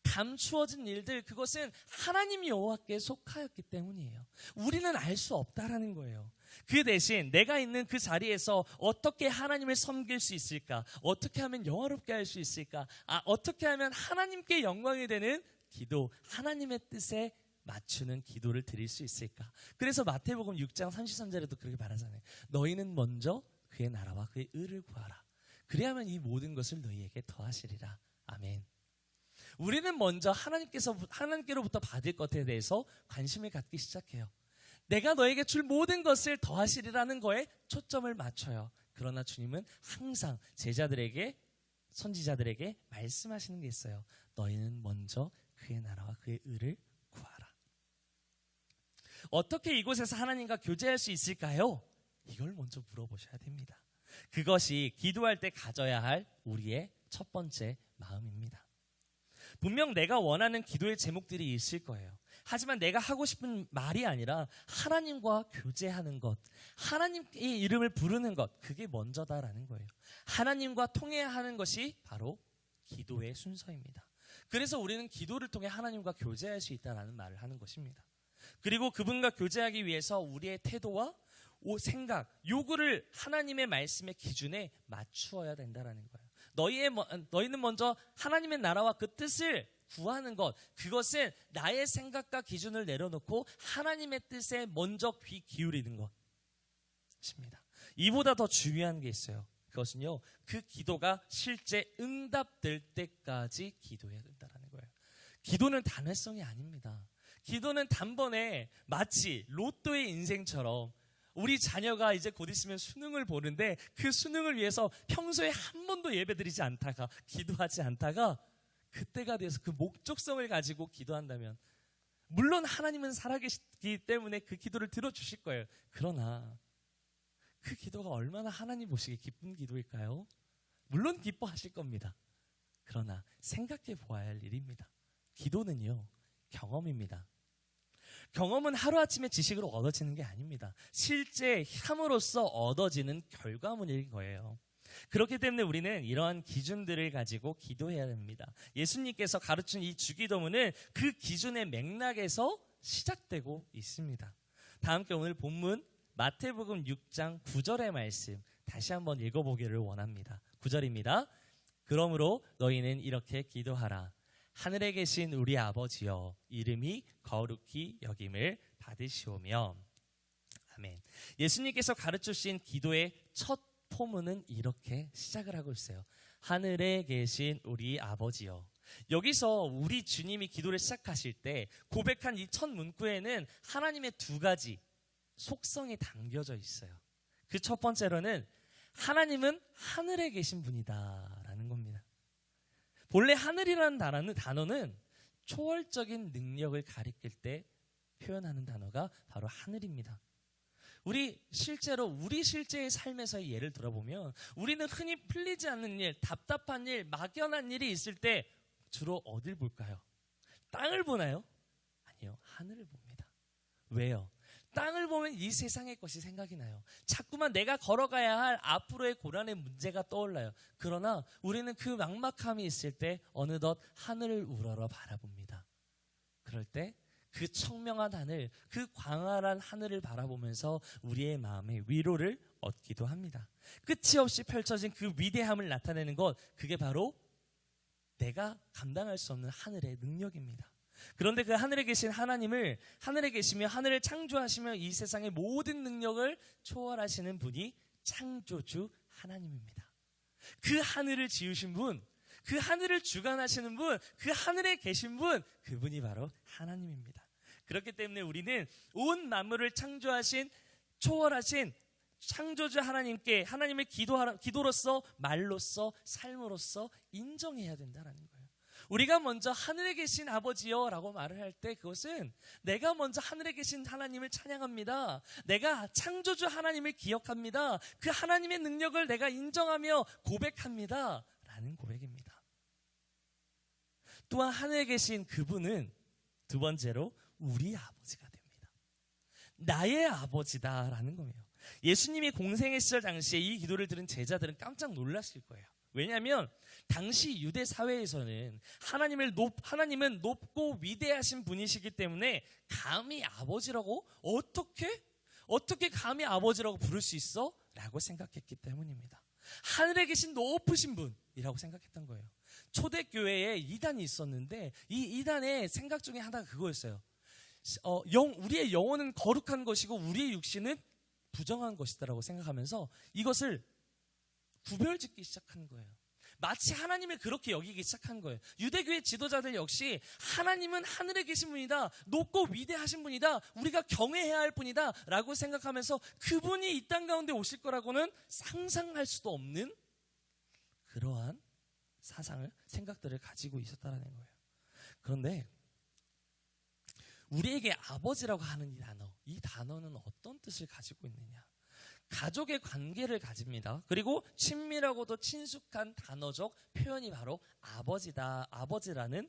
감추어진 일들, 그것은 하나님 여호와께 속하였기 때문이에요. 우리는 알 수 없다라는 거예요. 그 대신 내가 있는 그 자리에서 어떻게 하나님을 섬길 수 있을까? 어떻게 하면 영화롭게 할 수 있을까? 어떻게 하면 하나님께 영광이 되는 기도, 하나님의 뜻에 맞추는 기도를 드릴 수 있을까? 그래서 마태복음 6장 33절에도 그렇게 말하잖아요. 너희는 먼저 그의 나라와 그의 의를 구하라. 그래야만 이 모든 것을 너희에게 더하시리라. 아멘. 우리는 먼저 하나님께로부터 받을 것에 대해서 관심을 갖기 시작해요. 내가 너에게 줄 모든 것을 더하시리라는 거에 초점을 맞춰요. 그러나 주님은 항상 제자들에게, 선지자들에게 말씀하시는 게 있어요. 너희는 먼저 그의 나라와 그의 의를 구하라. 어떻게 이곳에서 하나님과 교제할 수 있을까요? 이걸 먼저 물어보셔야 됩니다. 그것이 기도할 때 가져야 할 우리의 첫 번째 마음입니다. 분명 내가 원하는 기도의 제목들이 있을 거예요. 하지만 내가 하고 싶은 말이 아니라 하나님과 교제하는 것, 하나님의 이름을 부르는 것, 그게 먼저다라는 거예요. 하나님과 통해하는 것이 바로 기도의 순서입니다. 그래서 우리는 기도를 통해 하나님과 교제할 수 있다는 말을 하는 것입니다. 그리고 그분과 교제하기 위해서 우리의 태도와 생각, 요구를 하나님의 말씀의 기준에 맞추어야 된다는 거예요. 너희는 먼저 하나님의 나라와 그 뜻을 구하는 것, 그것은 나의 생각과 기준을 내려놓고 하나님의 뜻에 먼저 귀 기울이는 것입니다. 이보다 더 중요한 게 있어요. 그것은요, 그 기도가 실제 응답될 때까지 기도해야 된다는 거예요. 기도는 단회성이 아닙니다. 기도는 단번에 마치 로또의 인생처럼 우리 자녀가 이제 곧 있으면 수능을 보는데 그 수능을 위해서 평소에 한 번도 예배드리지 않다가, 기도하지 않다가 그때가 돼서 그 목적성을 가지고 기도한다면 물론 하나님은 살아계시기 때문에 그 기도를 들어주실 거예요. 그러나 그 기도가 얼마나 하나님 보시기에 기쁜 기도일까요? 물론 기뻐하실 겁니다. 그러나 생각해 보아야 할 일입니다. 기도는요, 경험입니다. 경험은 하루아침에 지식으로 얻어지는 게 아닙니다. 실제 함으로써 얻어지는 결과물인 거예요. 그렇기 때문에 우리는 이러한 기준들을 가지고 기도해야 됩니다. 예수님께서 가르친 이 주기도문은 그 기준의 맥락에서 시작되고 있습니다. 다 함께 오늘 본문 마태복음 6장 9절의 말씀 다시 한번 읽어보기를 원합니다. 9절입니다. 그러므로 너희는 이렇게 기도하라. 하늘에 계신 우리 아버지여, 이름이 거룩히 여김을 받으시오며. 아멘. 예수님께서 가르쳐주신 기도의 첫 포문은 이렇게 시작을 하고 있어요. 하늘에 계신 우리 아버지여. 여기서 우리 주님이 기도를 시작하실 때 고백한 이 첫 문구에는 하나님의 두 가지 속성이 담겨져 있어요. 그 첫 번째로는 하나님은 하늘에 계신 분이다 라는 겁니다. 본래 하늘이라는 단어는 초월적인 능력을 가리킬 때 표현하는 단어가 바로 하늘입니다. 우리 실제의 삶에서의 예를 들어보면 우리는 흔히 풀리지 않는 일, 답답한 일, 막연한 일이 있을 때 주로 어딜 볼까요? 땅을 보나요? 아니요, 하늘을 봅니다. 왜요? 땅을 보면 이 세상의 것이 생각이 나요. 자꾸만 내가 걸어가야 할 앞으로의 고난의 문제가 떠올라요. 그러나 우리는 그 막막함이 있을 때 어느덧 하늘을 우러러 바라봅니다. 그럴 때 그 청명한 하늘, 그 광활한 하늘을 바라보면서 우리의 마음에 위로를 얻기도 합니다. 끝이 없이 펼쳐진 그 위대함을 나타내는 것, 그게 바로 내가 감당할 수 없는 하늘의 능력입니다. 그런데 그 하늘에 계신 하나님을, 하늘에 계시며 하늘을 창조하시며 이 세상의 모든 능력을 초월하시는 분이 창조주 하나님입니다. 그 하늘을 지으신 분, 그 하늘을 주관하시는 분, 그 하늘에 계신 분, 그분이 바로 하나님입니다. 그렇기 때문에 우리는 온 만물을 창조하신, 초월하신 창조주 하나님께 하나님을 기도로서, 말로서, 삶으로서 인정해야 된다는 거예요. 우리가 먼저 하늘에 계신 아버지여 라고 말을 할 때 그것은 내가 먼저 하늘에 계신 하나님을 찬양합니다. 내가 창조주 하나님을 기억합니다. 그 하나님의 능력을 내가 인정하며 고백합니다 라는 고백입니다. 또한 하늘에 계신 그분은 두 번째로 우리 아버지가 됩니다. 나의 아버지다라는 거예요. 예수님이 공생의 시절 당시에 이 기도를 들은 제자들은 깜짝 놀랐을 거예요. 왜냐하면 당시 유대 사회에서는 하나님은 높고 위대하신 분이시기 때문에 감히 아버지라고 어떻게 감히 아버지라고 부를 수 있어? 라고 생각했기 때문입니다. 하늘에 계신 높으신 분이라고 생각했던 거예요. 초대교회에 이단이 있었는데 이 이단의 생각 중에 하나가 그거였어요. 우리의 영혼은 거룩한 것이고 우리의 육신은 부정한 것이다라고 생각하면서 이것을 구별짓기 시작한 거예요. 마치 하나님을 그렇게 여기기 시작한 거예요. 유대교의 지도자들 역시 하나님은 하늘에 계신 분이다, 높고 위대하신 분이다, 우리가 경외해야 할 분이다 라고 생각하면서 그분이 이 땅 가운데 오실 거라고는 상상할 수도 없는 그러한 생각들을 가지고 있었다는 거예요. 그런데 우리에게 아버지라고 하는 이 단어는 어떤 뜻을 가지고 있느냐? 가족의 관계를 가집니다. 그리고 친밀하고도 친숙한 단어적 표현이 바로 아버지라는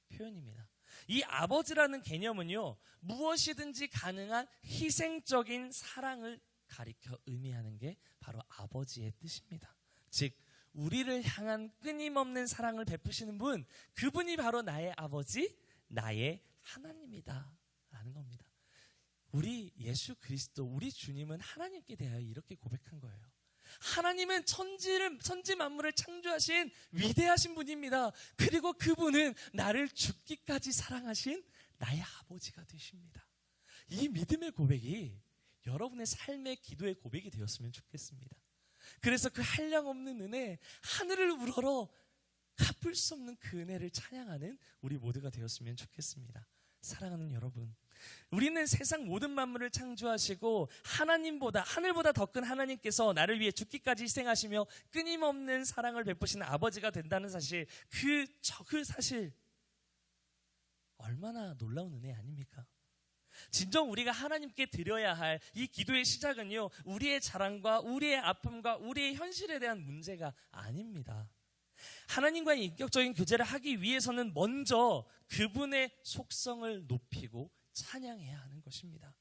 표현입니다. 이 아버지라는 개념은요, 무엇이든지 가능한 희생적인 사랑을 가리켜 의미하는 게 바로 아버지의 뜻입니다. 즉, 우리를 향한 끊임없는 사랑을 베푸시는 분, 그분이 바로 나의 아버지, 나의 하나님이다 라는 겁니다. 우리 예수 그리스도, 우리 주님은 하나님께 대하여 이렇게 고백한 거예요. 하나님은 천지 만물을 창조하신 위대하신 분입니다. 그리고 그분은 나를 죽기까지 사랑하신 나의 아버지가 되십니다. 이 믿음의 고백이 여러분의 삶의 기도의 고백이 되었으면 좋겠습니다. 그래서 그 한량없는 은혜, 하늘을 우러러 갚을 수 없는 그 은혜를 찬양하는 우리 모두가 되었으면 좋겠습니다. 사랑하는 여러분, 우리는 세상 모든 만물을 창조하시고 하늘보다 더 큰 하나님께서 나를 위해 죽기까지 희생하시며 끊임없는 사랑을 베푸시는 아버지가 된다는 사실, 그 사실 얼마나 놀라운 은혜 아닙니까? 진정 우리가 하나님께 드려야 할 이 기도의 시작은요, 우리의 자랑과 우리의 아픔과 우리의 현실에 대한 문제가 아닙니다. 하나님과의 인격적인 교제를 하기 위해서는 먼저 그분의 속성을 높이고 찬양해야 하는 것입니다.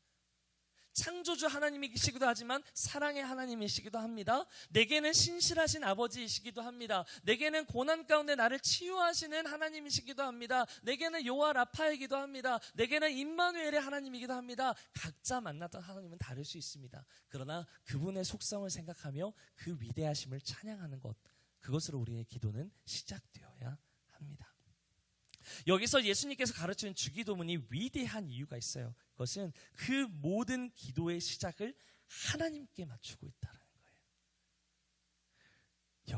창조주 하나님이시기도 하지만 사랑의 하나님이시기도 합니다. 내게는 신실하신 아버지이시기도 합니다. 내게는 고난 가운데 나를 치유하시는 하나님이시기도 합니다. 내게는 여호와 라파이기도 합니다. 내게는 임마누엘의 하나님이기도 합니다. 각자 만났던 하나님은 다를 수 있습니다. 그러나 그분의 속성을 생각하며 그 위대하심을 찬양하는 것, 그것으로 우리의 기도는 시작되어야 합니다. 여기서 예수님께서 가르치는 주기도문이 위대한 이유가 있어요. 그것은 그 모든 기도의 시작을 하나님께 맞추고 있다는 거예요.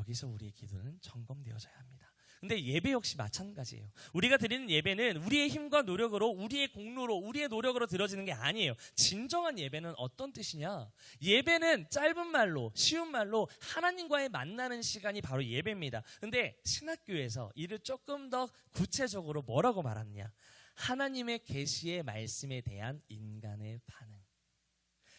여기서 우리의 기도는 점검되어져야 합니다. 근데 예배 역시 마찬가지예요. 우리가 드리는 예배는 우리의 힘과 노력으로, 우리의 공로로, 우리의 노력으로 드려지는 게 아니에요. 진정한 예배는 어떤 뜻이냐? 예배는 짧은 말로, 쉬운 말로 하나님과의 만나는 시간이 바로 예배입니다. 근데 신학교에서 이를 조금 더 구체적으로 뭐라고 말하느냐? 하나님의 계시의 말씀에 대한 인간의 반응.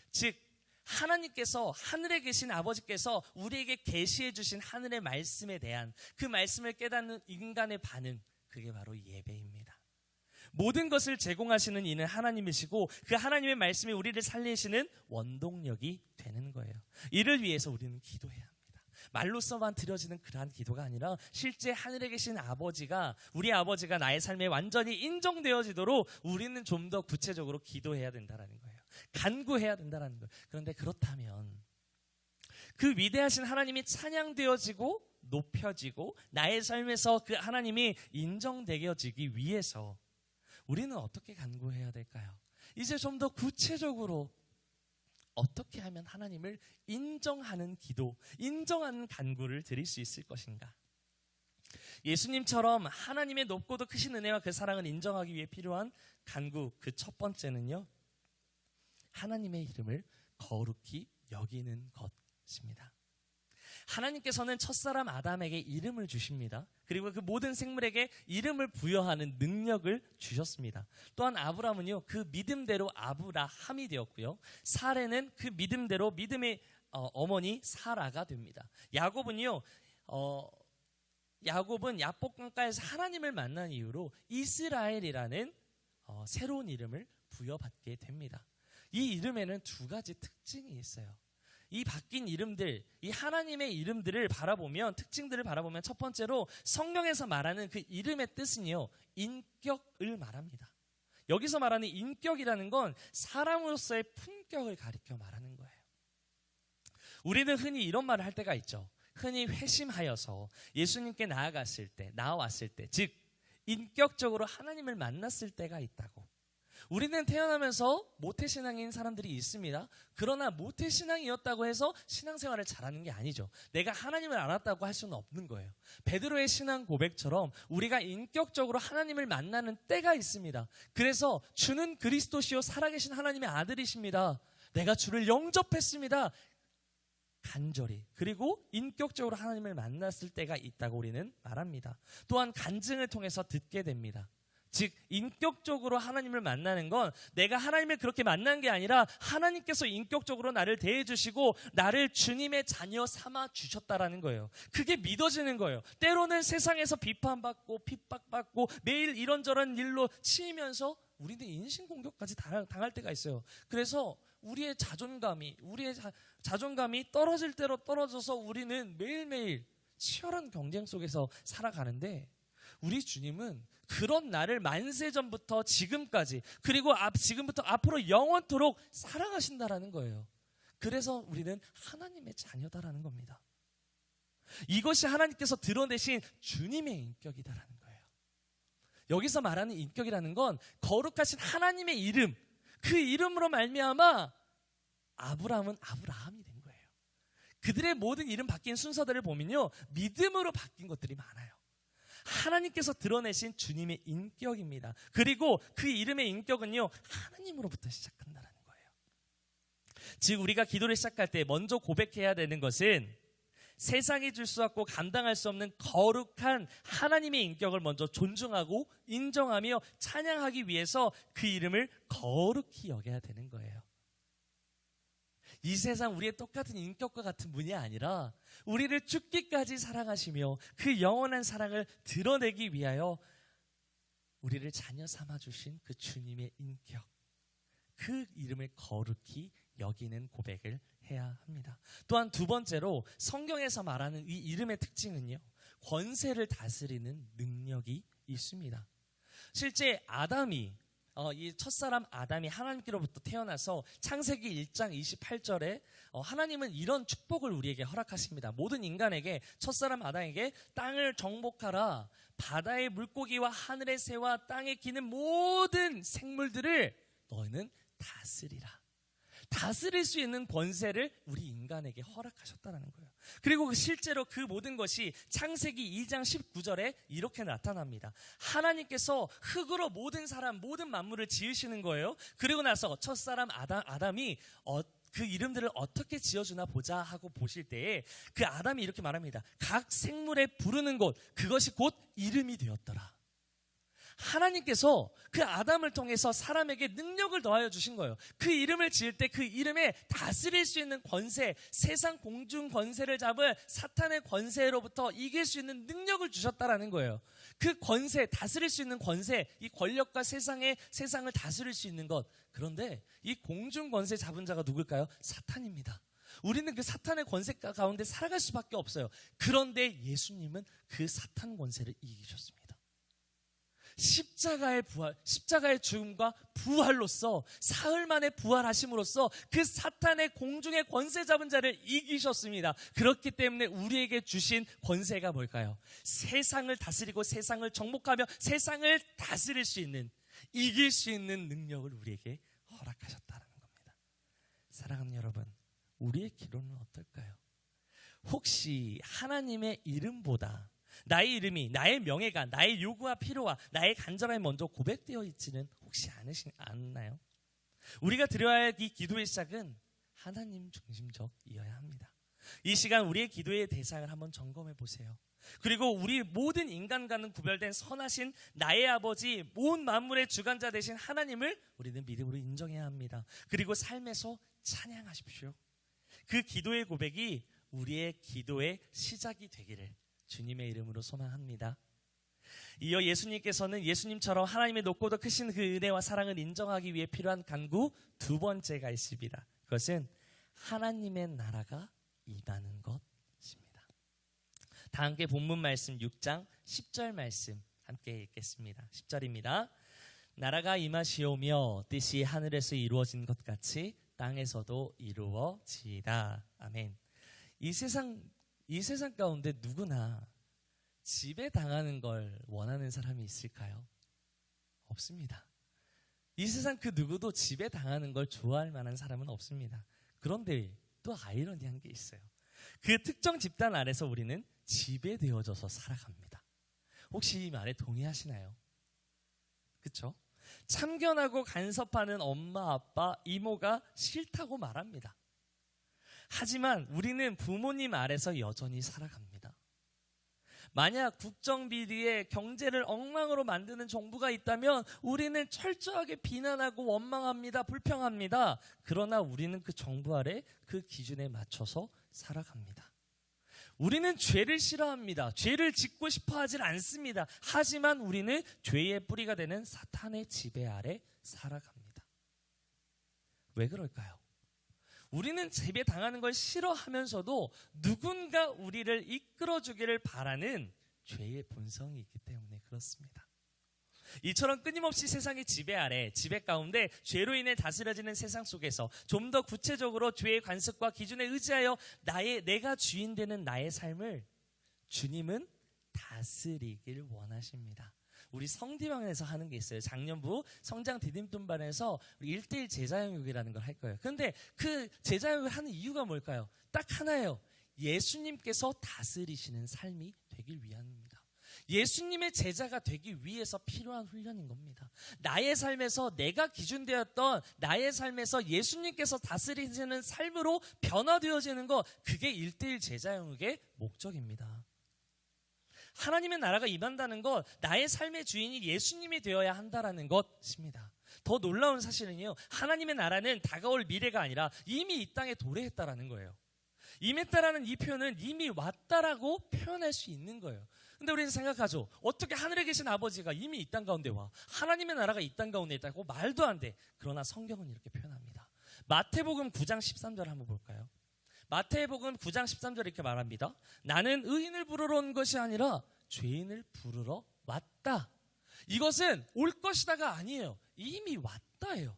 즉 하나님께서, 하늘에 계신 아버지께서 우리에게 계시해 주신 하늘의 말씀에 대한 그 말씀을 깨닫는 인간의 반응, 그게 바로 예배입니다. 모든 것을 제공하시는 이는 하나님이시고 그 하나님의 말씀이 우리를 살리시는 원동력이 되는 거예요. 이를 위해서 우리는 기도해야 합니다. 말로서만 드려지는 그러한 기도가 아니라 실제 하늘에 계신 아버지가, 우리 아버지가 나의 삶에 완전히 인정되어지도록 우리는 좀 더 구체적으로 기도해야 된다는 거예요. 간구해야 된다는 거예요. 그런데 그렇다면 그 위대하신 하나님이 찬양되어지고 높여지고 나의 삶에서 그 하나님이 인정되어지기 위해서 우리는 어떻게 간구해야 될까요? 이제 좀 더 구체적으로 어떻게 하면 하나님을 인정하는 기도, 인정하는 간구를 드릴 수 있을 것인가? 예수님처럼 하나님의 높고도 크신 은혜와 그 사랑을 인정하기 위해 필요한 간구, 그 첫 번째는요, 하나님의 이름을 거룩히 여기는 것입니다. 하나님께서는 첫사람 아담에게 이름을 주십니다. 그리고 그 모든 생물에게 이름을 부여하는 능력을 주셨습니다. 또한 아브라함은요, 그 믿음대로 아브라함이 되었고요, 사레는 그 믿음대로 믿음의 어머니 사라가 됩니다. 야곱은요, 야곱은 야복강가에서 하나님을 만난 이후로 이스라엘이라는 새로운 이름을 부여받게 됩니다. 이 이름에는 두 가지 특징이 있어요. 이 바뀐 이름들, 이 하나님의 이름들을 바라보면, 특징들을 바라보면 첫 번째로 성경에서 말하는 그 이름의 뜻은요, 인격을 말합니다. 여기서 말하는 인격이라는 건 사람으로서의 품격을 가리켜 말하는 거예요. 우리는 흔히 이런 말을 할 때가 있죠. 흔히 회심하여서 예수님께 나아왔을 때, 즉 인격적으로 하나님을 만났을 때가 있다고. 우리는 태어나면서 모태신앙인 사람들이 있습니다. 그러나 모태신앙이었다고 해서 신앙생활을 잘하는 게 아니죠. 내가 하나님을 알았다고 할 수는 없는 거예요. 베드로의 신앙 고백처럼 우리가 인격적으로 하나님을 만나는 때가 있습니다. 그래서 주는 그리스도시요 살아계신 하나님의 아들이십니다. 내가 주를 영접했습니다. 간절히, 그리고 인격적으로 하나님을 만났을 때가 있다고 우리는 말합니다. 또한 간증을 통해서 듣게 됩니다. 즉 인격적으로 하나님을 만나는 건 내가 하나님을 그렇게 만난 게 아니라 하나님께서 인격적으로 나를 대해주시고 나를 주님의 자녀 삼아 주셨다라는 거예요. 그게 믿어지는 거예요. 때로는 세상에서 비판받고 핍박받고 매일 이런저런 일로 치이면서 우리는 인신공격까지 당할 때가 있어요. 그래서 우리의 자존감이 떨어질 대로 떨어져서 우리는 매일매일 치열한 경쟁 속에서 살아가는데, 우리 주님은 그런 나를 만세전부터 지금까지, 그리고 지금부터 앞으로 영원토록 사랑하신다라는 거예요. 그래서 우리는 하나님의 자녀다라는 겁니다. 이것이 하나님께서 드러내신 주님의 인격이다라는 거예요. 여기서 말하는 인격이라는 건 거룩하신 하나님의 이름, 그 이름으로 말미암아 아브라함은 아브라함이 된 거예요. 그들의 모든 이름 바뀐 순서들을 보면요, 믿음으로 바뀐 것들이 많아요. 하나님께서 드러내신 주님의 인격입니다. 그리고 그 이름의 인격은요, 하나님으로부터 시작한다는 거예요. 즉 우리가 기도를 시작할 때 먼저 고백해야 되는 것은 세상이 줄 수 없고 감당할 수 없는 거룩한 하나님의 인격을 먼저 존중하고 인정하며 찬양하기 위해서 그 이름을 거룩히 여겨야 되는 거예요. 이 세상 우리의 똑같은 인격과 같은 분이 아니라 우리를 죽기까지 사랑하시며 그 영원한 사랑을 드러내기 위하여 우리를 자녀 삼아주신 그 주님의 인격, 그 이름을 거룩히 여기는 고백을 해야 합니다. 또한 두 번째로 성경에서 말하는 이 이름의 특징은요, 권세를 다스리는 능력이 있습니다. 실제 아담이 이 첫사람 아담이 하나님께로부터 태어나서 창세기 1장 28절에 하나님은 이런 축복을 우리에게 허락하십니다. 모든 인간에게, 첫사람 아담에게 땅을 정복하라, 바다의 물고기와 하늘의 새와 땅에 기는 모든 생물들을 너희는 다스리라. 다스릴 수 있는 권세를 우리 인간에게 허락하셨다는 거예요. 그리고 실제로 그 모든 것이 창세기 2장 19절에 이렇게 나타납니다. 하나님께서 흙으로 모든 사람, 모든 만물을 지으시는 거예요. 그리고 나서 첫사람 아담이 그 이름들을 어떻게 지어주나 보자 하고 보실 때에 그 아담이 이렇게 말합니다. 각 생물에 부르는 곳, 그것이 곧 이름이 되었더라. 하나님께서 그 아담을 통해서 사람에게 능력을 더하여 주신 거예요. 그 이름을 지을 때 그 이름에 다스릴 수 있는 권세, 세상 공중 권세를 잡을 사탄의 권세로부터 이길 수 있는 능력을 주셨다라는 거예요. 그 권세, 다스릴 수 있는 권세, 이 권력과 세상을 다스릴 수 있는 것. 그런데 이 공중 권세 잡은 자가 누굴까요? 사탄입니다. 우리는 그 사탄의 권세 가운데 살아갈 수밖에 없어요. 그런데 예수님은 그 사탄 권세를 이기셨습니다. 십자가의 부활, 십자가의 죽음과 부활로서 사흘 만에 부활하심으로써 그 사탄의 공중의 권세 잡은 자를 이기셨습니다. 그렇기 때문에 우리에게 주신 권세가 뭘까요? 세상을 다스리고 세상을 정복하며 세상을 다스릴 수 있는, 이길 수 있는 능력을 우리에게 허락하셨다는 겁니다. 사랑하는 여러분, 우리의 기도는 어떨까요? 혹시 하나님의 이름보다 나의 이름이, 나의 명예가, 나의 요구와 필요와 나의 간절함이 먼저 고백되어 있지는 혹시 않나요? 우리가 드려야 할 이 기도의 시작은 하나님 중심적이어야 합니다. 이 시간 우리의 기도의 대상을 한번 점검해 보세요. 그리고 우리 모든 인간과는 구별된 선하신 나의 아버지, 온 만물의 주관자 되신 하나님을 우리는 믿음으로 인정해야 합니다. 그리고 삶에서 찬양하십시오. 그 기도의 고백이 우리의 기도의 시작이 되기를 주님의 이름으로 소망합니다. 이어 예수님께서는 예수님처럼 하나님의 높고도 크신 그 은혜와 사랑을 인정하기 위해 필요한 간구 두 번째가 있습니다. 그것은 하나님의 나라가 임하는 것입니다. 다 함께 본문 말씀 6장 10절 말씀 함께 읽겠습니다. 10절입니다. 나라가 임하시오며 뜻이 하늘에서 이루어진 것 같이 땅에서도 이루어지이다. 아멘. 이 세상 가운데 누구나 지배당하는 걸 원하는 사람이 있을까요? 없습니다. 이 세상 그 누구도 지배당하는 걸 좋아할 만한 사람은 없습니다. 그런데 또 아이러니한 게 있어요. 그 특정 집단 아래서 우리는 지배되어져서 살아갑니다. 혹시 이 말에 동의하시나요? 그렇죠? 참견하고 간섭하는 엄마, 아빠, 이모가 싫다고 말합니다. 하지만 우리는 부모님 아래서 여전히 살아갑니다. 만약 국정비리에 경제를 엉망으로 만드는 정부가 있다면 우리는 철저하게 비난하고 원망합니다. 불평합니다. 그러나 우리는 그 정부 아래 그 기준에 맞춰서 살아갑니다. 우리는 죄를 싫어합니다. 죄를 짓고 싶어 하질 않습니다. 하지만 우리는 죄의 뿌리가 되는 사탄의 지배 아래 살아갑니다. 왜 그럴까요? 우리는 지배당하는 걸 싫어하면서도 누군가 우리를 이끌어주기를 바라는 죄의 본성이 있기 때문에 그렇습니다. 이처럼 끊임없이 세상의 지배 아래, 지배 가운데 죄로 인해 다스려지는 세상 속에서 좀 더 구체적으로 죄의 관습과 기준에 의지하여 내가 주인 되는 나의 삶을 주님은 다스리길 원하십니다. 우리 성디방에서 하는 게 있어요. 작년부 성장 디딤돈반에서 1:1 제자영육이라는 걸 할 거예요. 그런데 그 제자영육을 하는 이유가 뭘까요? 딱 하나예요. 예수님께서 다스리시는 삶이 되길 위함입니다. 예수님의 제자가 되기 위해서 필요한 훈련인 겁니다. 나의 삶에서 내가 기준되었던 나의 삶에서 예수님께서 다스리시는 삶으로 변화되어지는 것, 그게 1:1 제자형의 목적입니다. 하나님의 나라가 임한다는 것, 나의 삶의 주인이 예수님이 되어야 한다는 것입니다. 더 놀라운 사실은요, 하나님의 나라는 다가올 미래가 아니라 이미 이 땅에 도래했다라는 거예요. 임했다라는 이 표현은 이미 왔다라고 표현할 수 있는 거예요. 근데 우리는 생각하죠. 어떻게 하늘에 계신 아버지가 이미 이 땅 가운데 와? 하나님의 나라가 이 땅 가운데 있다고? 말도 안 돼. 그러나 성경은 이렇게 표현합니다. 마태복음 9장 13절 한번 볼까요? 마태복음 9장 13절 이렇게 말합니다. 나는 의인을 부르러 온 것이 아니라 죄인을 부르러 왔다. 이것은 올 것이다가 아니에요. 이미 왔다예요.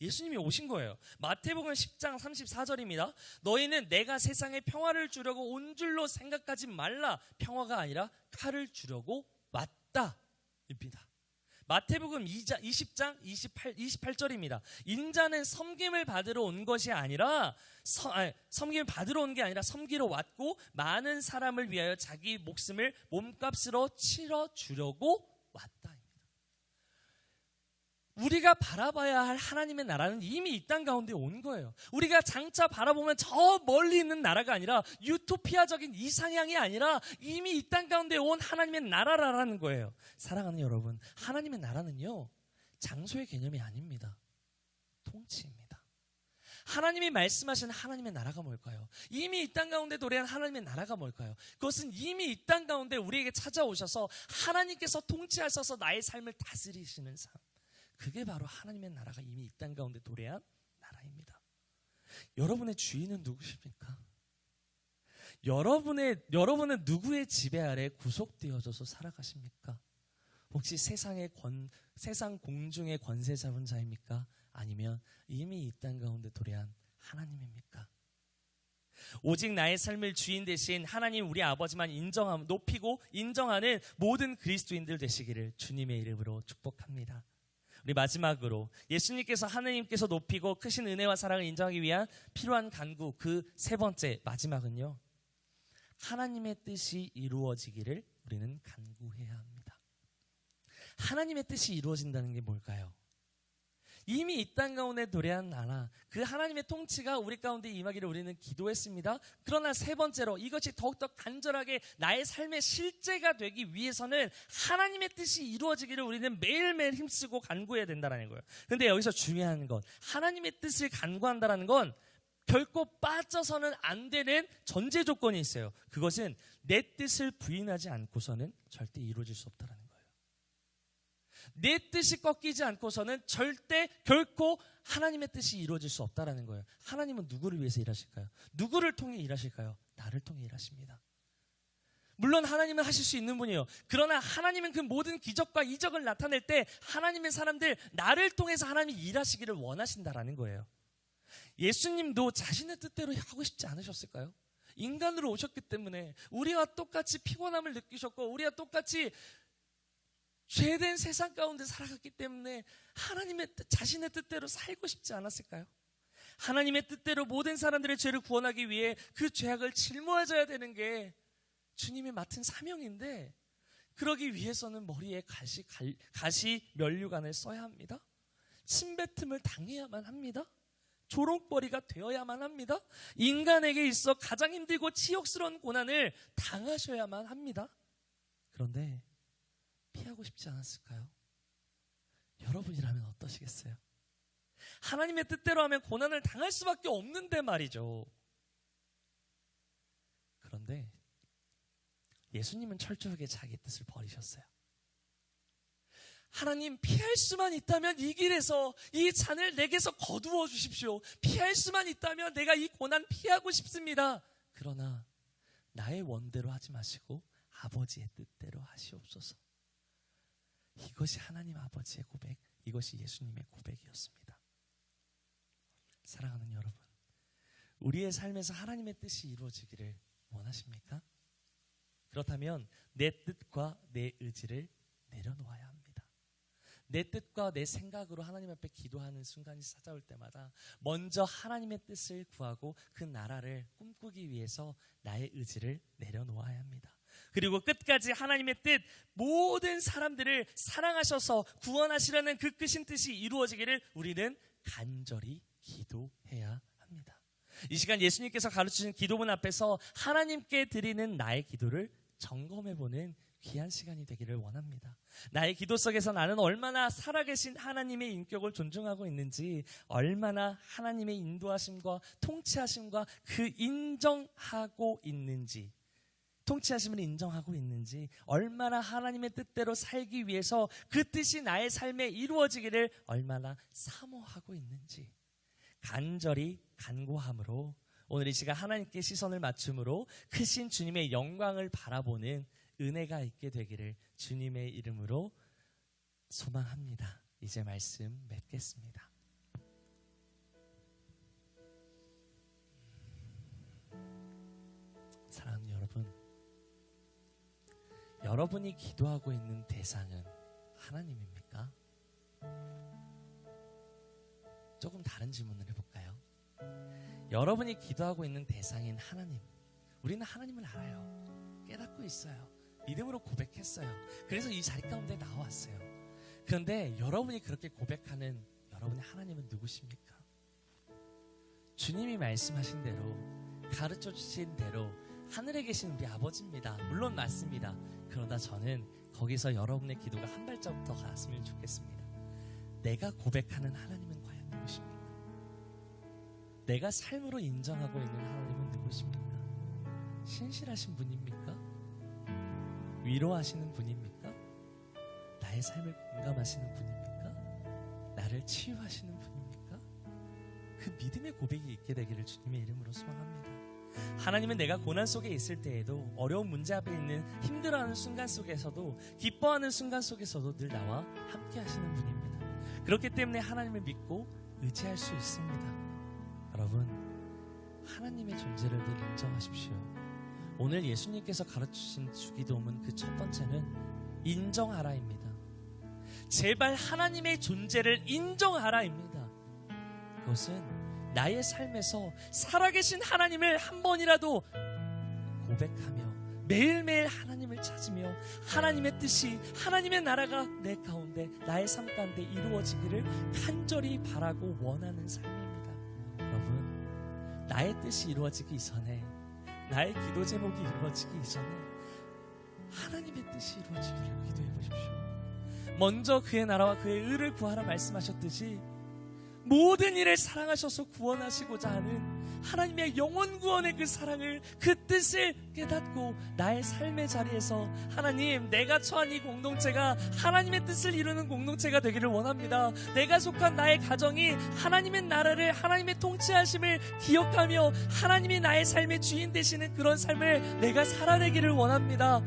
예수님이 오신 거예요. 마태복음 10장 34절입니다. 너희는 내가 세상에 평화를 주려고 온 줄로 생각하지 말라. 평화가 아니라 칼을 주려고 왔다. 입니다. 마태복음 20장 28절입니다. 인자는 섬김을 받으러 온 것이 아니라 섬김을 받으러 온 게 아니라 섬기러 왔고 많은 사람을 위하여 자기 목숨을 몸값으로 치러 주려고 왔다. 우리가 바라봐야 할 하나님의 나라는 이미 이 땅 가운데 온 거예요. 우리가 장차 바라보면 저 멀리 있는 나라가 아니라 유토피아적인 이상향이 아니라 이미 이 땅 가운데 온 하나님의 나라라는 거예요. 사랑하는 여러분, 하나님의 나라는요, 장소의 개념이 아닙니다. 통치입니다. 하나님이 말씀하신 하나님의 나라가 뭘까요? 이미 이 땅 가운데 도래한 하나님의 나라가 뭘까요? 그것은 이미 이 땅 가운데 우리에게 찾아오셔서 하나님께서 통치하셔서 나의 삶을 다스리시는 삶. 그게 바로 하나님의 나라가 이미 이 땅 가운데 도래한 나라입니다. 여러분의 주인은 누구십니까? 여러분은 누구의 지배 아래 구속되어져서 살아가십니까? 혹시 세상 공중의 권세 잡은 자입니까? 아니면 이미 이 땅 가운데 도래한 하나님입니까? 오직 나의 삶을 주인 대신 하나님 우리 아버지만 높이고 인정하는 모든 그리스도인들 되시기를 주님의 이름으로 축복합니다. 우리 마지막으로 예수님께서 하나님께서 높이고 크신 은혜와 사랑을 인정하기 위한 필요한 간구, 그 세 번째 마지막은요, 하나님의 뜻이 이루어지기를 우리는 간구해야 합니다. 하나님의 뜻이 이루어진다는 게 뭘까요? 이미 이 땅 가운데 도래한 나라, 그 하나님의 통치가 우리 가운데 임하기를 우리는 기도했습니다. 그러나 세 번째로 이것이 더욱더 간절하게 나의 삶의 실제가 되기 위해서는 하나님의 뜻이 이루어지기를 우리는 매일매일 힘쓰고 간구해야 된다는 거예요. 근데 여기서 중요한 건, 하나님의 뜻을 간구한다는 건 결코 빠져서는 안 되는 전제 조건이 있어요. 그것은 내 뜻을 부인하지 않고서는 절대 이루어질 수 없다는 거예요. 내 뜻이 꺾이지 않고서는 절대 결코 하나님의 뜻이 이루어질 수 없다는 거예요. 하나님은 누구를 위해서 일하실까요? 누구를 통해 일하실까요? 나를 통해 일하십니다. 물론 하나님은 하실 수 있는 분이에요. 그러나 하나님은 그 모든 기적과 이적을 나타낼 때 하나님의 사람들, 나를 통해서 하나님이 일하시기를 원하신다라는 거예요. 예수님도 자신의 뜻대로 하고 싶지 않으셨을까요? 인간으로 오셨기 때문에 우리와 똑같이 피곤함을 느끼셨고 우리와 똑같이 죄된 세상 가운데 살아갔기 때문에 하나님의 자신의 뜻대로 살고 싶지 않았을까요? 하나님의 뜻대로 모든 사람들의 죄를 구원하기 위해 그 죄악을 짊어져야 되는 게 주님이 맡은 사명인데, 그러기 위해서는 머리에 가시 면류관을 써야 합니다. 침뱉음을 당해야만 합니다. 조롱거리가 되어야만 합니다. 인간에게 있어 가장 힘들고 치욕스러운 고난을 당하셔야만 합니다. 그런데 피하고 싶지 않았을까요? 여러분이라면 어떠시겠어요? 하나님의 뜻대로 하면 고난을 당할 수밖에 없는데 말이죠. 그런데 예수님은 철저하게 자기 뜻을 버리셨어요. 하나님, 피할 수만 있다면 이 길에서 이 잔을 내게서 거두어 주십시오. 피할 수만 있다면 내가 이 고난 피하고 싶습니다. 그러나 나의 원대로 하지 마시고 아버지의 뜻대로 하시옵소서. 이것이 하나님 아버지의 고백, 이것이 예수님의 고백이었습니다. 사랑하는 여러분, 우리의 삶에서 하나님의 뜻이 이루어지기를 원하십니까? 그렇다면 내 뜻과 내 의지를 내려놓아야 합니다. 내 뜻과 내 생각으로 하나님 앞에 기도하는 순간이 찾아올 때마다 먼저 하나님의 뜻을 구하고 그 나라를 꿈꾸기 위해서 나의 의지를 내려놓아야 합니다. 그리고 끝까지 하나님의 뜻, 모든 사람들을 사랑하셔서 구원하시려는 그 크신 뜻이 이루어지기를 우리는 간절히 기도해야 합니다. 이 시간 예수님께서 가르치신 기도문 앞에서 하나님께 드리는 나의 기도를 점검해보는 귀한 시간이 되기를 원합니다. 나의 기도 속에서 나는 얼마나 살아계신 하나님의 인격을 존중하고 있는지, 얼마나 하나님의 인도하심과 통치하심과 그 인정하고 있는지, 통치하심을 인정하고 있는지, 얼마나 하나님의 뜻대로 살기 위해서 그 뜻이 나의 삶에 이루어지기를 얼마나 사모하고 있는지 간절히 간구함으로 오늘 이 시간 하나님께 시선을 맞춤으로 크신 주님의 영광을 바라보는 은혜가 있게 되기를 주님의 이름으로 소망합니다. 이제 말씀 맺겠습니다. 사랑하는 여러분, 여러분이 기도하고 있는 대상은 하나님입니까? 조금 다른 질문을 해볼까요? 여러분이 기도하고 있는 대상인 하나님, 우리는 하나님을 알아요. 깨닫고 있어요. 믿음으로 고백했어요. 그래서 이 자리 가운데 나왔어요. 그런데 여러분이 그렇게 고백하는 여러분의 하나님은 누구십니까? 주님이 말씀하신 대로, 가르쳐 주신 대로 하늘에 계신 우리 아버지입니다. 물론 맞습니다. 그러나 저는 거기서 여러분의 기도가 한 발자국 더 갔으면 좋겠습니다. 내가 고백하는 하나님은 과연 누구십니까? 내가 삶으로 인정하고 있는 하나님은 누구십니까? 신실하신 분입니까? 위로하시는 분입니까? 나의 삶을 공감하시는 분입니까? 나를 치유하시는 분입니까? 그 믿음의 고백이 있게 되기를 주님의 이름으로 소망합니다. 하나님은 내가 고난 속에 있을 때에도, 어려운 문제 앞에 있는 힘들어하는 순간 속에서도, 기뻐하는 순간 속에서도 늘 나와 함께 하시는 분입니다. 그렇기 때문에 하나님을 믿고 의지할 수 있습니다. 여러분, 하나님의 존재를 늘 인정하십시오. 오늘 예수님께서 가르치신 주기도문 그 첫 번째는 인정하라입니다. 제발 하나님의 존재를 인정하라입니다. 그것은 나의 삶에서 살아계신 하나님을 한 번이라도 고백하며 매일매일 하나님을 찾으며 하나님의 뜻이, 하나님의 나라가 내 가운데, 나의 삶 가운데 이루어지기를 간절히 바라고 원하는 삶입니다. 여러분, 나의 뜻이 이루어지기 이전에, 나의 기도 제목이 이루어지기 이전에 하나님의 뜻이 이루어지기를 기도해 보십시오. 먼저 그의 나라와 그의 의를 구하라 말씀하셨듯이 모든 일을 사랑하셔서 구원하시고자 하는 하나님의 영원 구원의 그 사랑을, 그 뜻을 깨닫고 나의 삶의 자리에서 하나님, 내가 처한 이 공동체가 하나님의 뜻을 이루는 공동체가 되기를 원합니다. 내가 속한 나의 가정이 하나님의 나라를, 하나님의 통치하심을 기억하며 하나님이 나의 삶의 주인 되시는 그런 삶을 내가 살아내기를 원합니다.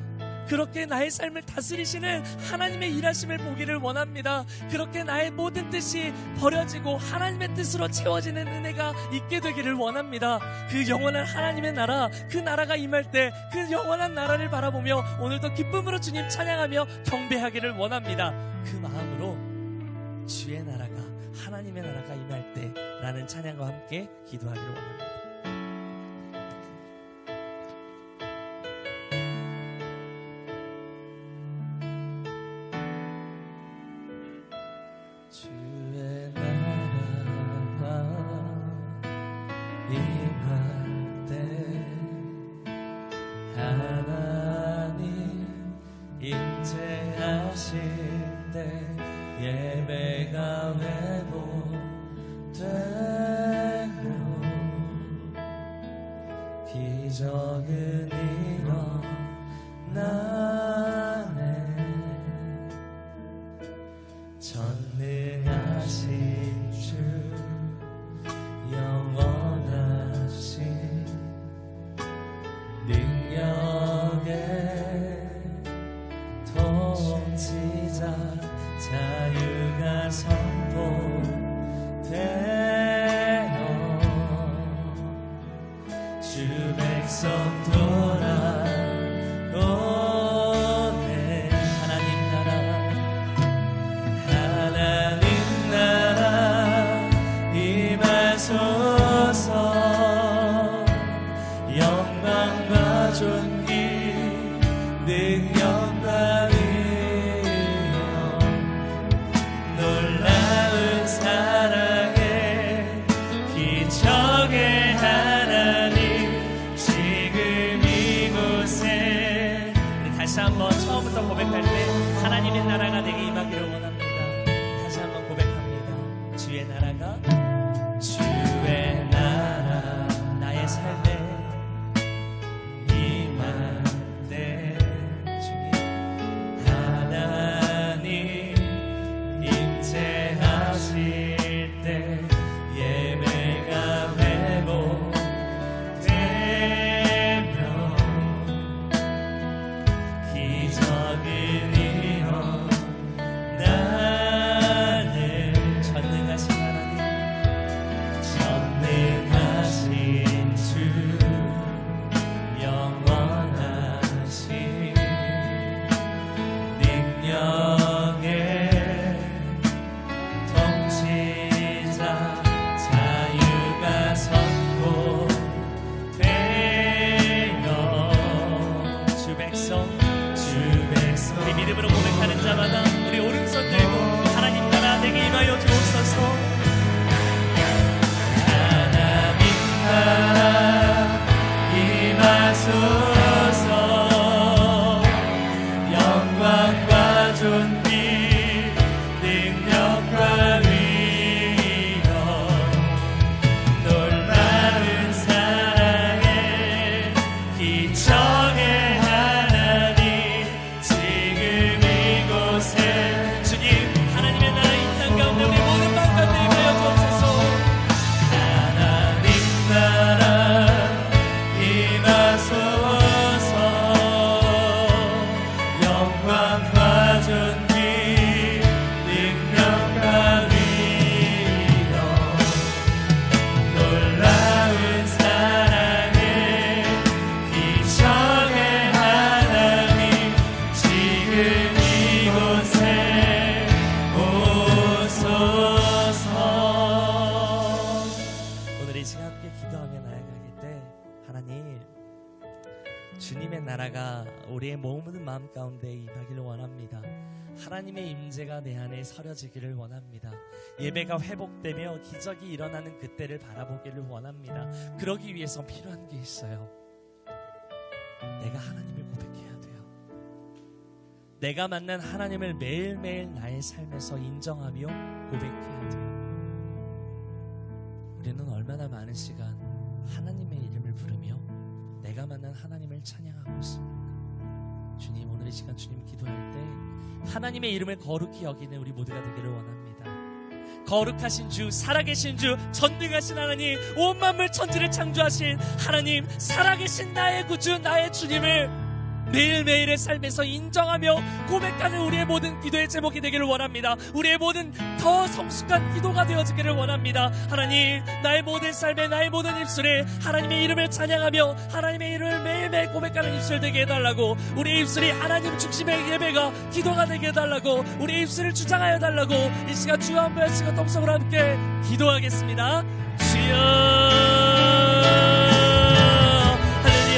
그렇게 나의 삶을 다스리시는 하나님의 일하심을 보기를 원합니다. 그렇게 나의 모든 뜻이 버려지고 하나님의 뜻으로 채워지는 은혜가 있게 되기를 원합니다. 그 영원한 하나님의 나라, 그 나라가 임할 때 그 영원한 나라를 바라보며 오늘도 기쁨으로 주님 찬양하며 경배하기를 원합니다. 그 마음으로 주의 나라가, 하나님의 나라가 임할 때 라는 찬양과 함께 기도하기를 원합니다. 예배가 회복되고 살면서 고백할 때 하나님의 나라가 내게 임하기를 원합니다. 다시 한번 고백합니다. 주의 나라가 주의 나라 나의 삶에 임할 때 주님 하나님 임재하실 때 예배가 회복되며 기적을 이뤄 나를 전능하신 하나님 전능하신 주 영원하신 능력의 통치자 자유가 선포되어 주 백성 우리 믿음으로 고백하는 자마다 우리 오른손 들고 하나님 나라 내게 임하여 주옵소서. 하나님 나라 임하소서. 영광과 존귀 능력과 위엄 놀라운 사랑에 기적의 하나님 지금 이곳에 주님 하나님의 나라 이 땅 가운데 우리 모든 방 가운데 임하여 주옵소서. 하나님 나라 임하소서. 영광과 존귀 능력과 위엄 놀라운 사랑에 기적의 하나님 지금 이곳에 오소서. 오늘 이 시간 함께 기도하며 나아가길 때 하나님 주님의 나라가 우리의 모든 마음 가운데 임하기를 원합니다. 하나님의 임재가 내 안에 서려지기를 원합니다. 예배가 회복되며 기적이 일어나는 그때를 바라보기를 원합니다. 그러기 위해서 필요한 게 있어요. 내가 하나님을 고백해야 돼요. 내가 만난 하나님을 매일매일 나의 삶에서 인정하며 고백해야 돼요. 우리는 얼마나 많은 시간 하나님의 이름을 부르며 내가 만난 하나님을 찬양하고 있습니까? 주님 오늘 이 시간 주님 기도할 때 하나님의 이름을 거룩히 여기는 우리 모두가 되기를 원합니다. 거룩하신 주, 살아계신 주, 전능하신 하나님, 온 만물 천지를 창조하신 하나님, 살아계신 나의 구주, 나의 주님을 매일매일의 삶에서 인정하며 고백하는 우리의 모든 기도의 제목이 되기를 원합니다. 우리의 모든 더 성숙한 기도가 되어지기를 원합니다. 하나님 나의 모든 삶에 나의 모든 입술에 하나님의 이름을 찬양하며 하나님의 이름을 매일매일 고백하는 입술 되게 해달라고, 우리의 입술이 하나님 중심의 예배가 기도가 되게 해달라고, 우리의 입술을 주장하여 달라고 이 시간 주여 한 번씩 통성으로 함께 기도하겠습니다. 주여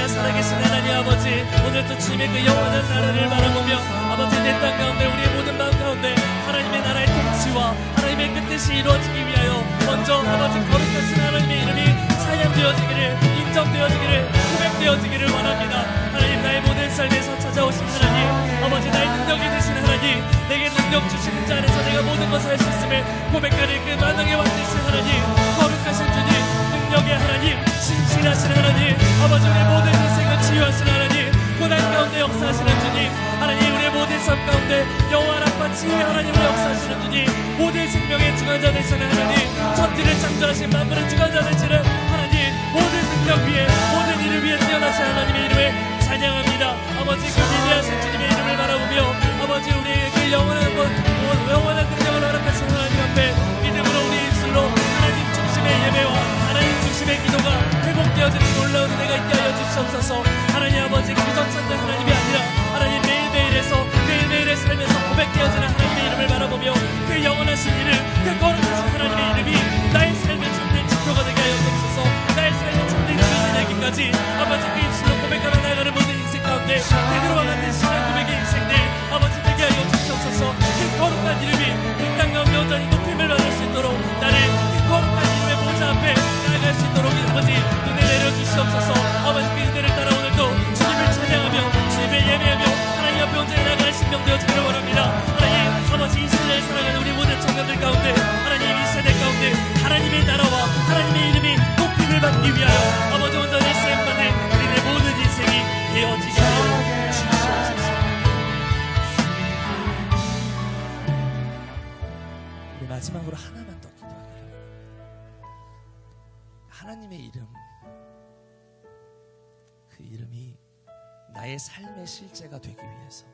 살아계신 하나님 아버지, 오늘도 주님의 그 영원한 나라를 바라보며 아버지 내 땅 가운데 우리의 모든 마음 가운데 하나님의 나라의 통치와 하나님의 그 뜻이 이루어지기 위하여 먼저 아버지 거룩하신 하나님의 이름이 찬양되어지기를, 인정되어지기를, 고백되어지기를 원합니다. 하나님 나의 모든 삶에서 찾아오신 하나님 아버지, 나의 능력이 되신 하나님, 내게 능력 주시는 자 안에서 내가 모든 것을 할 수 있음을 고백하는 그 만왕의 왕 되신 하나님, 거룩하신 주님, 능력의 하나님, 신실하신 하나님, 아버지 우리의 모든 인생을 치유하신 하나님, 고난 가운데 역사하시는 주님, 하나님 우리의 모든 삶 가운데 영원함과 치유의 하나님으로 역사하시는 주님, 모든 생명의 주관자 되시는 하나님, 천지를 창조하신 만물의 주관자 되시는 하나님, 모든 능력 위에 모든 일을 위해 태어나신 하나님의 이름을 찬양합니다. 아버지 그 위대하신 주님의 이름을 바라보며 아버지 우리의 그 영원한 능력을 허락하신 하나님 앞에 믿음으로 우리 입술로 하나님 중심의 예배와 하나님 중심의 기도가 회복되어지는 놀라운 은혜가 있게 하여 주시옵소서. 하나님 아버지 그저 찾는 하나님이 아니라 하나님 매일매일의 삶에서 고백되어지는 하나님의 이름을 바라보며 그 영원하신 이름, 그 거룩하신 하나님의 이름이 나의 삶의 참된 지표가 되게 하여 주옵소서. 나의 삶의 참된 주인이 되기까지 아버지 그 입술로 고백하며 나아가는 모든 인생 가운데 베드로와 같은 신앙 고백의 인생들 아버지 되게 하여 주시옵소서. 그 거룩한 이름이 그 땅 가운데 온전히 높임을 받을 수 있도록 나를 하나님의 이름이 높임을 받기 위하여 아버지 온전히 쓰임받는 우리의 모든 인생이 되어지게 하여 주시옵소서. 우리 마지막으로 하나만 더 기도하기를. 하나님의 이름, 그 이름이 나의 삶의 실제가 되기 위해서,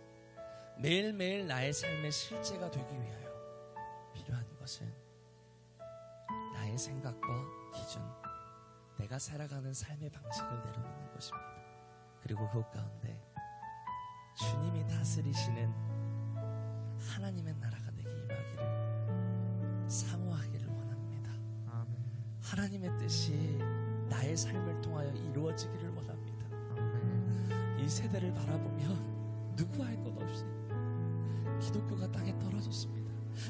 매일매일 나의 삶의 실제가 되기 위하여 필요한 것은 나의 생각과 기준, 내가 살아가는 삶의 방식을 내려놓는 것입니다. 그리고 그 가운데 주님이 다스리시는 하나님의 나라가 내게 임하기를, 사모하기를 원합니다. 하나님의 뜻이 나의 삶을 통하여 이루어지기를 원합니다. 이 세대를 바라보면 누구 할 것 없이 기독교가 땅에 떨어졌습니다.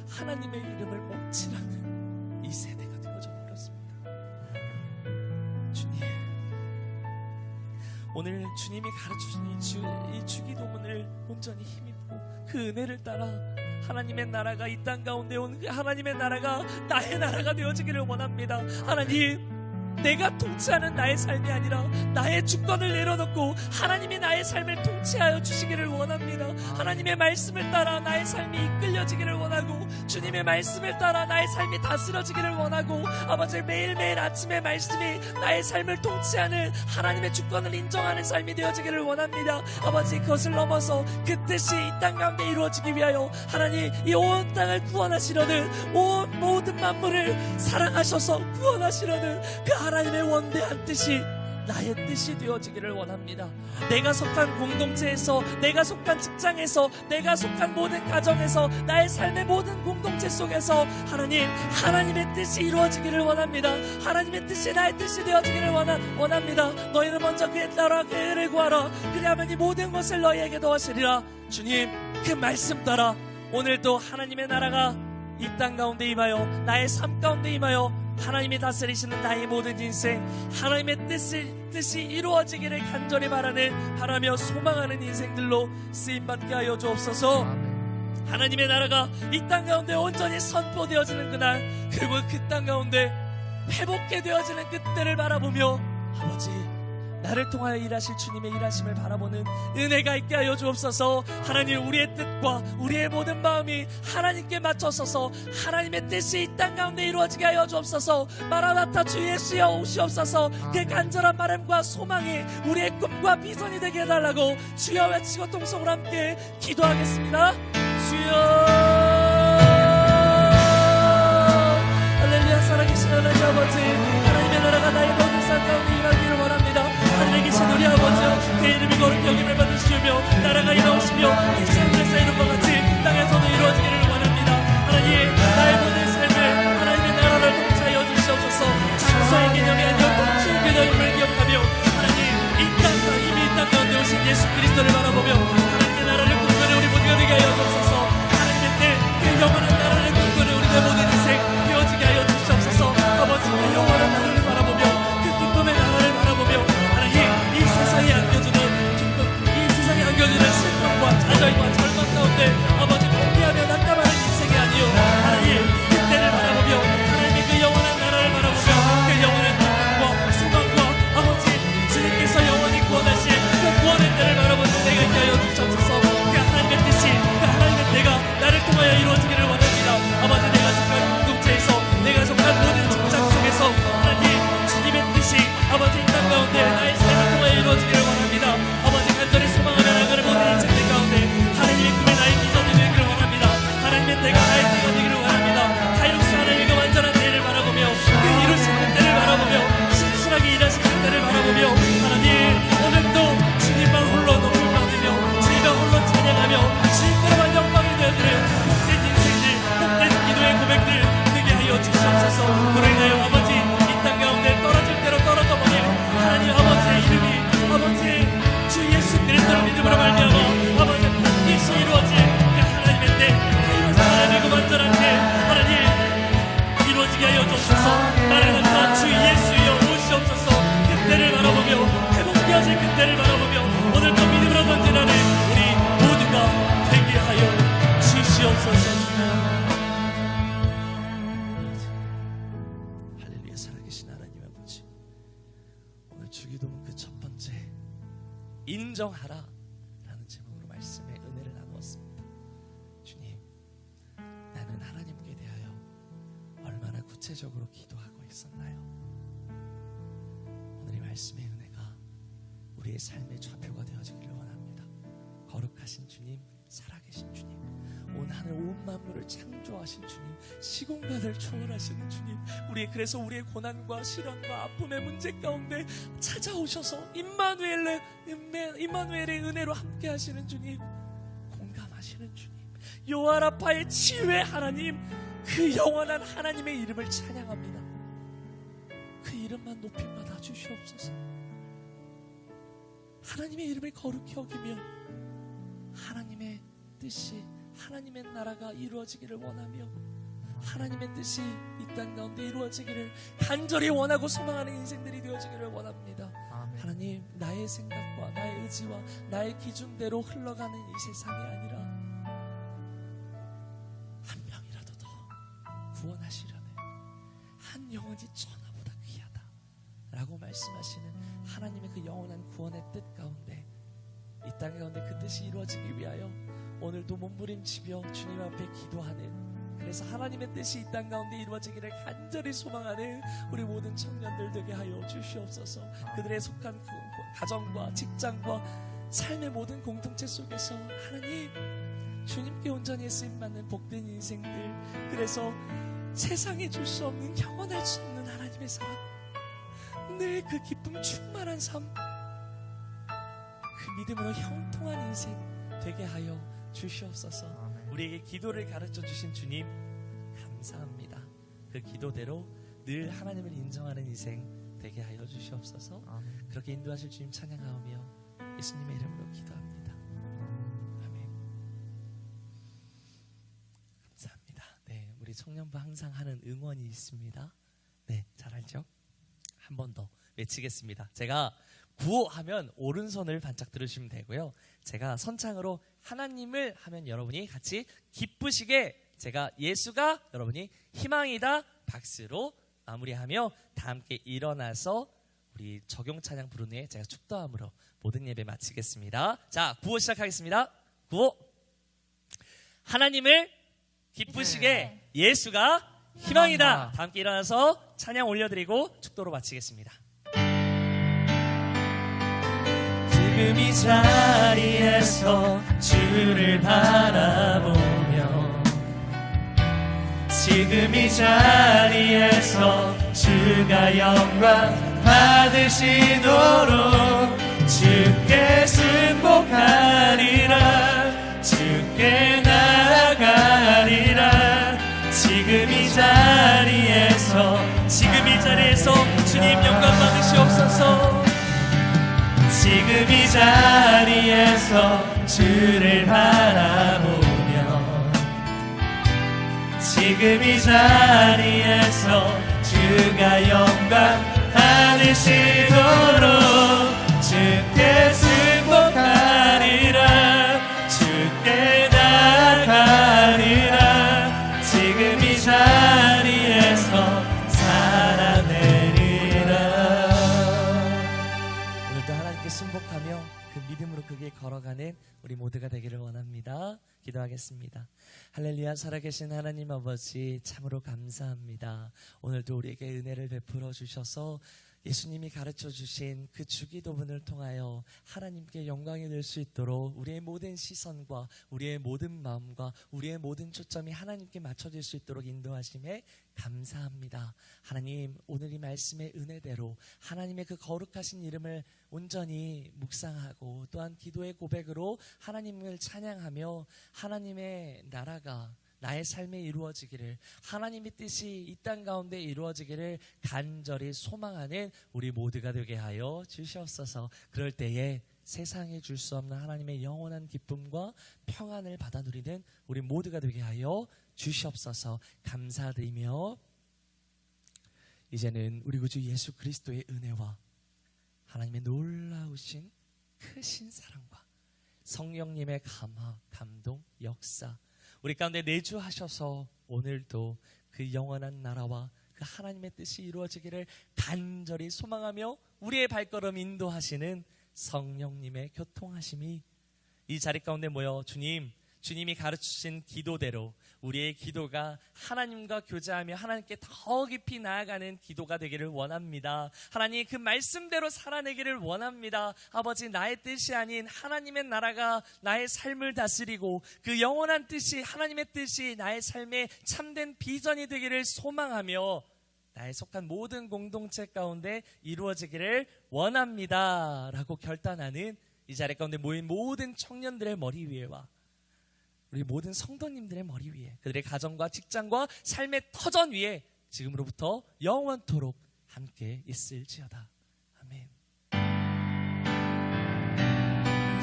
하나님의 이름을 먹칠하는 이 세대가 되어져 버렸습니다. 주님, 오늘 주님이 가르쳐주신 이 주기도문을 온전히 힘입고 그 은혜를 따라 하나님의 나라가 이 땅 가운데 온 그 하나님의 나라가 나의 나라가 되어지기를 원합니다. 하나님, 내가 통치하는 나의 삶이 아니라 나의 주권을 내려놓고 하나님이 나의 삶을 통치하여 주시기를 원합니다. 하나님의 말씀을 따라 나의 삶이 이끌려지기를 원하고, 주님의 말씀을 따라 나의 삶이 다스려지기를 원하고, 아버지 매일매일 아침의 말씀이 나의 삶을 통치하는 하나님의 주권을 인정하는 삶이 되어지기를 원합니다. 아버지, 그것을 넘어서 그 뜻이 이 땅 가운데 이루어지기 위하여 하나님 이 온 땅을 구원하시려는, 온 모든 만물을 사랑하셔서 구원하시려는 그 하나님의 원대한 뜻이 나의 뜻이 되어지기를 원합니다. 내가 속한 공동체에서, 내가 속한 직장에서, 내가 속한 모든 가정에서, 나의 삶의 모든 공동체 속에서 하나님의 뜻이 이루어지기를 원합니다. 하나님의 뜻이 나의 뜻이 되어지기를 원합니다. 너희는 먼저 그의 나라와 그의 의를 구하라. 그리하면 이 모든 것을 너희에게 더하시리라. 주님, 그 말씀 따라 오늘도 하나님의 나라가 이 땅 가운데 임하여 나의 삶 가운데 임하여 하나님이 다스리시는 나의 모든 인생, 하나님의 뜻이 이루어지기를 간절히 바라며 소망하는 인생들로 쓰임받게 하여 주옵소서. 하나님의 나라가 이 땅 가운데 온전히 선포되어지는 그날, 그리고 그 땅 가운데 회복게 되어지는 그때를 바라보며 아버지, 나를 통하여 일하실 주님의 일하심을 바라보는 은혜가 있게 하여 주옵소서. 하나님, 우리의 뜻과 우리의 모든 마음이 하나님께 맞춰서서 하나님의 뜻이 이 땅 가운데 이루어지게 하여 주옵소서. 마라나타 주 예수여 오시옵소서. 그 간절한 바람과 소망이 우리의 꿈과 비전이 되게 해달라고 주여 외치고 통성으로 함께 기도하겠습니다. 주여, 할렐루야. 살아계신 하나님 아버지, 하나님의 나라가 나의 모든 삶 가운데 임하기를 원합니다. 하늘에 계신 우리 아버지여, 그 이름이 거룩히 여김을 받으시며 나라가 이루어지며 택시 하늘에서 이룬 것 같이 땅에서도 이루어지기를 원합니다. 하나님, 나의 모든 삶을 하나님의 나라를 통치하여 주시옵소서. 장사의 개념이 아니라 통치의 개념을 기억하며 하나님, 이미 이 땅 가운데 오신 예수 그리스도를 바라보며 하나님의 나라를 꿈꾸는 우리 모두가 되게 하여 주옵소서. 하나님의 그 영원한 나라를 꿈꾸는 우리의 모든 인생 되어지게 하여 주시옵소서. 아버지, 그 영원한 나라를 바라보며 그 기쁨의 나라를 바라보며 이 세상에 안겨주는 슬픔과 좌절과 절망 가운데 아버지 포기하며 낙담하는 인생이 아니요, 하나님 그때를 바라보며 하나님의 그 영원한 나라를 바라보며 그 영원한 기쁨과 소망과 아버지 주님께서 영원히 구원하실 그 구원의 때를 바라보는 내가 있게 하여 주옵소서. 그 하나님의 뜻이, 그 하나님의 때가 나를 통하여 이루어지기를 원합니다. 아버지, 내가 속한 공동체에서, 내가 속한 모든 직장 속에서 하나님 인정하라 라는 제목으로 말씀의 은혜를 나누었습니다. 주님, 나는 하나님께 대하여 얼마나 구체적으로 기도하고 있었나요? 오늘 이 말씀의 은혜가 우리의 삶의 좌표가 되어지기를 원합니다. 거룩하신 주님, 살아계신 주님, 온 하늘 온 만물을 창조하신 주님, 시공간을 초월하시는 주님, 그래서 우리의 고난과 시련과 아픔의 문제 가운데 찾아오셔서 임마누엘의 은혜로 함께 하시는 주님, 공감하시는 주님, 요아라파의 치유의 하나님, 그 영원한 하나님의 이름을 찬양합니다. 그 이름만 높임 받아 주시옵소서. 하나님의 이름을 거룩히 여기며 하나님의 뜻이, 하나님의 나라가 이루어지기를 원하며 하나님의 뜻이 이 땅 가운데 이루어지기를 간절히 원하고 소망하는 인생들이 되어지기를 원합니다. 아멘. 하나님, 나의 생각과 나의 의지와 나의 기준대로 흘러가는 이 세상이 아니라 한 명이라도 더 구원하시려는 한 영혼이 천하보다 귀하다 라고 말씀하시는 하나님의 그 영원한 구원의 뜻 가운데, 이 땅 가운데 그 뜻이 이루어지기 위하여 오늘도 몸부림치며 주님 앞에 기도하는, 그래서 하나님의 뜻이 이 땅 가운데 이루어지기를 간절히 소망하는 우리 모든 청년들 되게 하여 주시옵소서. 그들의 속한 그 가정과 직장과 삶의 모든 공동체 속에서 하나님, 주님께 온전히 쓰임받는 복된 인생들, 그래서 세상에 줄 수 없는, 영원할 수 없는 하나님의 사랑, 늘 그 기쁨 충만한 삶, 그 믿음으로 형통한 인생 되게 하여 주시옵소서. 아멘. 우리에게 기도를 가르쳐 주신 주님, 감사합니다. 그 기도대로 늘 하나님을 인정하는 인생 되게 하여 주시옵소서. 아멘. 그렇게 인도하실 주님 찬양하오며 예수님의 이름으로 기도합니다. 아멘. 감사합니다. 네, 우리 청년부 항상 하는 응원이 있습니다. 네, 잘 알죠? 한 번 더 외치겠습니다. 제가 구호하면 오른손을 반짝 들으시면 되고요. 제가 선창으로 하나님을 하면 여러분이 같이 기쁘시게, 제가 예수가, 여러분이 희망이다 박수로 마무리하며 다 함께 일어나서 우리 적용 찬양 부른 후에 제가 축도함으로 모든 예배 마치겠습니다. 자, 구호 시작하겠습니다. 구호. 하나님을 기쁘시게, 예수가 희망이다. 다 함께 일어나서 찬양 올려드리고 축도로 마치겠습니다. 지금 이 자리에서 주를 바라보며, 지금 이 자리에서 주가 영광 받으시도록 주께 승복하리라, 주께 나아가리라. 지금 이 자리에서 주님 영광 받으시옵소서. 지금 이 자리에서 주를 바라보며, 지금 이 자리에서 주가 영광 받으시도록 주께 승복하리라, 주께 나아가리라. 지금 이 자리에서 살아내리라. 오늘도 하나님께 순복하며 그 믿음으로 그 길 걸어가는 우리 모두가 되기를 원합니다. 기도하겠습니다. 할렐루야. 살아계신 하나님 아버지, 참으로 감사합니다. 오늘도 우리에게 은혜를 베풀어 주셔서 예수님이 가르쳐 주신 그 주기도문을 통하여 하나님께 영광이 될 수 있도록 우리의 모든 시선과 우리의 모든 마음과 우리의 모든 초점이 하나님께 맞춰질 수 있도록 인도하심에 감사합니다. 하나님, 오늘 이 말씀의 은혜대로 하나님의 그 거룩하신 이름을 온전히 묵상하고 또한 기도의 고백으로 하나님을 찬양하며 하나님의 나라가 나의 삶에 이루어지기를, 하나님의 뜻이 이 땅 가운데 이루어지기를 간절히 소망하는 우리 모두가 되게 하여 주시옵소서. 그럴 때에 세상에 줄 수 없는 하나님의 영원한 기쁨과 평안을 받아 누리는 우리 모두가 되게 하여 주시옵소서. 감사드리며 이제는 우리 구주 예수 그리스도의 은혜와 하나님의 놀라우신 크신 사랑과 성령님의 감화, 감동, 역사 우리 가운데 내주하셔서 오늘도 그 영원한 나라와 그 하나님의 뜻이 이루어지기를 간절히 소망하며 우리의 발걸음 인도하시는 성령님의 교통하심이 이 자리 가운데 모여 주님이 가르치신 기도대로 우리의 기도가 하나님과 교제하며 하나님께 더 깊이 나아가는 기도가 되기를 원합니다. 하나님, 그 말씀대로 살아내기를 원합니다. 아버지, 나의 뜻이 아닌 하나님의 나라가 나의 삶을 다스리고 그 영원한 뜻이, 하나님의 뜻이 나의 삶의 참된 비전이 되기를 소망하며 나의 속한 모든 공동체 가운데 이루어지기를 원합니다 라고 결단하는 이 자리 가운데 모인 모든 청년들의 머리 위에와 우리 모든 성도님들의 머리 위에, 그들의 가정과 직장과 삶의 터전 위에 지금으로부터 영원토록 함께 있을지어다. 아멘.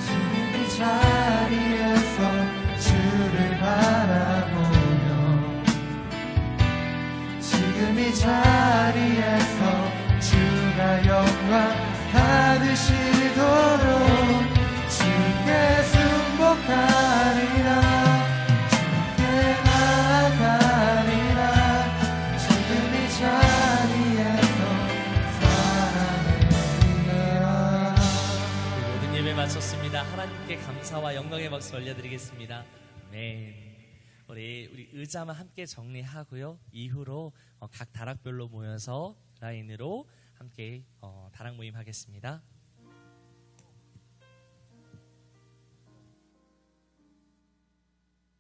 지금 이 자리에서 주를 바라보며 지금 이 자리에서 주가 영광 받으시도록 주께 승복하리라. 마쳤습니다. 하나님께 감사와 영광의 박수 올려드리겠습니다. 아멘. 우리 의자만 함께 정리하고요. 이후로 각 다락별로 모여서 라인으로 함께 다락 모임 하겠습니다.